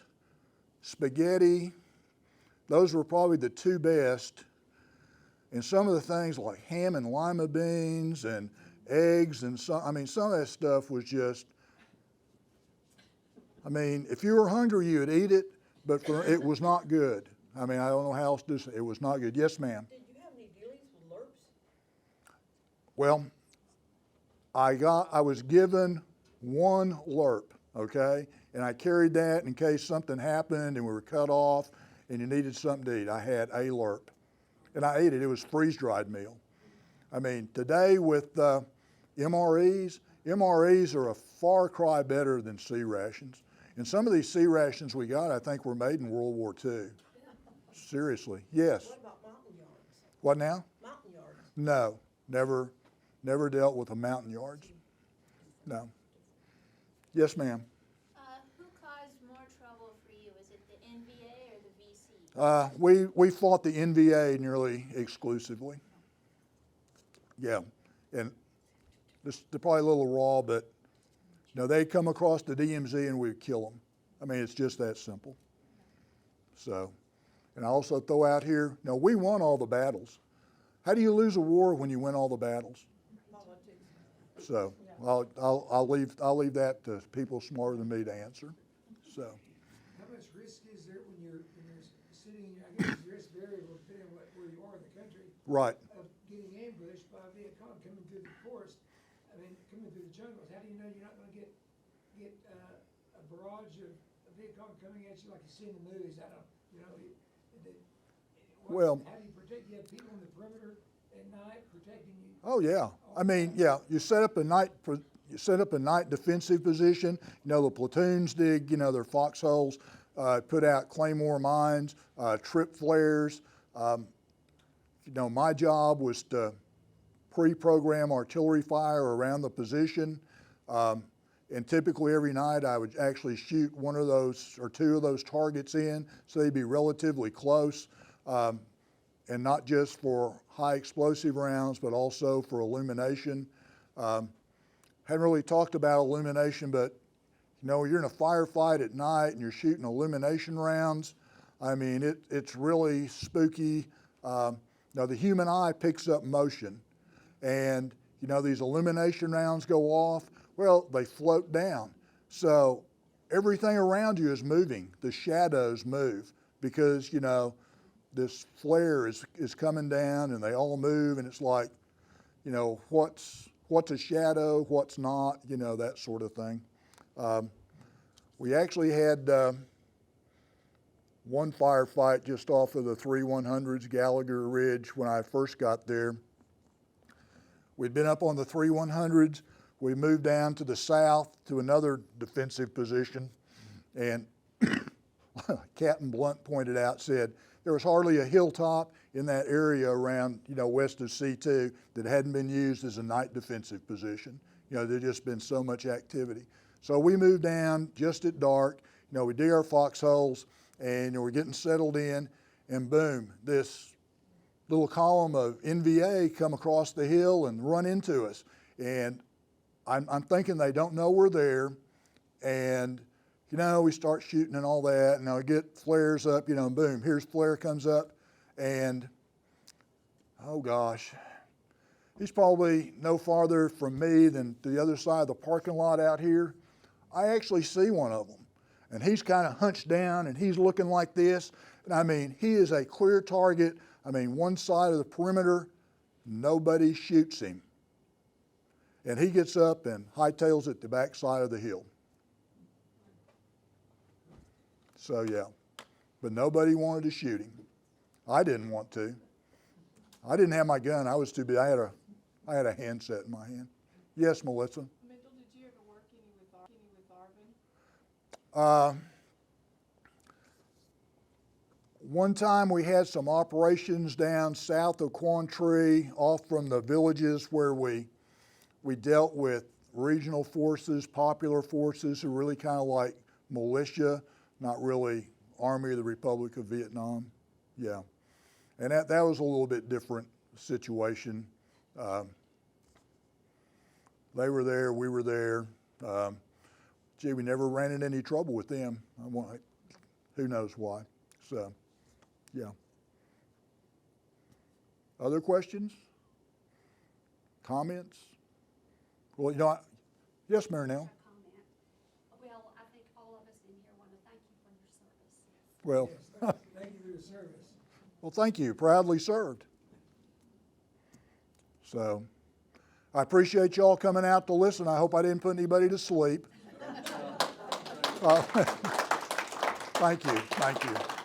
spaghetti, those were probably the 2 best. And some of the things like ham and lima beans and eggs and some of that stuff was just, if you were hungry, you would eat it, but it was not good. I don't know how else to say it was not good. Yes, ma'am. Did you have any dealings with LURPs? Well, I was given 1 LURP, okay? And I carried that in case something happened and we were cut off and you needed something to eat. I had a LURP. And I ate it. It was freeze-dried meal. Today with MREs are a far cry better than C rations. And some of these C rations we got, I think, were made in World War II. Seriously, yes. What about mountain yards? What now? Mountain yards? No, never dealt with the mountain yards. No. Yes, ma'am. Who caused more trouble for you? Is it the NVA or the VC? We fought the NVA nearly exclusively. Yeah, and they're probably a little raw, but they'd come across the DMZ and we'd kill them. It's just that simple. So, and I also throw out here, we won all the battles. How do you lose a war when you win all the battles? Politics. So I'll leave that to people smarter than me to answer. So. How much risk is there when you're sitting, I guess the risk variable depending on where you are in the country, Right. of getting ambushed by a Vietcong coming through the forest, coming through the jungles? How do you know you're not gonna get a barrage of Vietcong coming at you like you see in the movies? Well, how do you protect? You have people on the perimeter at night protecting you? Oh yeah. Yeah. You set up a night defensive position. The platoons dig, their foxholes, put out claymore mines, trip flares. My job was to pre-program artillery fire around the position. And typically every night I would actually shoot one of those or two of those targets in, so they'd be relatively close, and not just for high explosive rounds, but also for illumination. Haven't really talked about illumination, but you know, you're in a firefight at night and you're shooting illumination rounds. I mean, it's really spooky. Now the human eye picks up motion, and you know, these illumination rounds go off, well, they float down. So everything around you is moving. The shadows move because, you know, this flare is coming down and they all move, and it's like, you know, what's a shadow, what's not, you know, that sort of thing. We actually had one firefight just off of the 3100s, Gallagher Ridge, when I first got there. We'd been up on the 3100s. We moved down to the south to another defensive position, and Captain Blunt pointed out, said there was hardly a hilltop in that area around, you know, west of C2 that hadn't been used as a night defensive position. You know, there'd just been so much activity. So we moved down just at dark. You know, we dig our foxholes, and you know, we're getting settled in, and boom, this little column of NVA come across the hill and run into us. And I'm thinking they don't know we're there, and you know, we start shooting and all that, and I get flares up, you know, and boom, here's flare comes up, and oh gosh, he's probably no farther from me than to the other side of the parking lot out here. I actually see one of them, and he's kind of hunched down, and he's looking like this, and I mean, he is a clear target. I mean, one side of the perimeter, nobody shoots him. And he gets up and hightails it the back side of the hill. So yeah, but nobody wanted to shoot him. I didn't want to. I didn't have my gun. I was too big. I had a handset in my hand. Yes, Melissa. Mendell, did you ever work any with Arvin? One time we had some operations down south of Quantree, off from the villages where we dealt with regional forces, popular forces, who were really kind of like militia, not really Army of the Republic of Vietnam. Yeah. And that was a little bit different situation. They were there, we were there. Gee, we never ran into any trouble with them. Who knows why. So, yeah. Other questions? Comments? Well, you know, yes, Marinelle. Comment. Well, I think all of us in here want to thank you for your service. Well, Yes, thank you for your service. well, thank you. Proudly served. So, I appreciate y'all coming out to listen. I hope I didn't put anybody to sleep. Thank you. Thank you.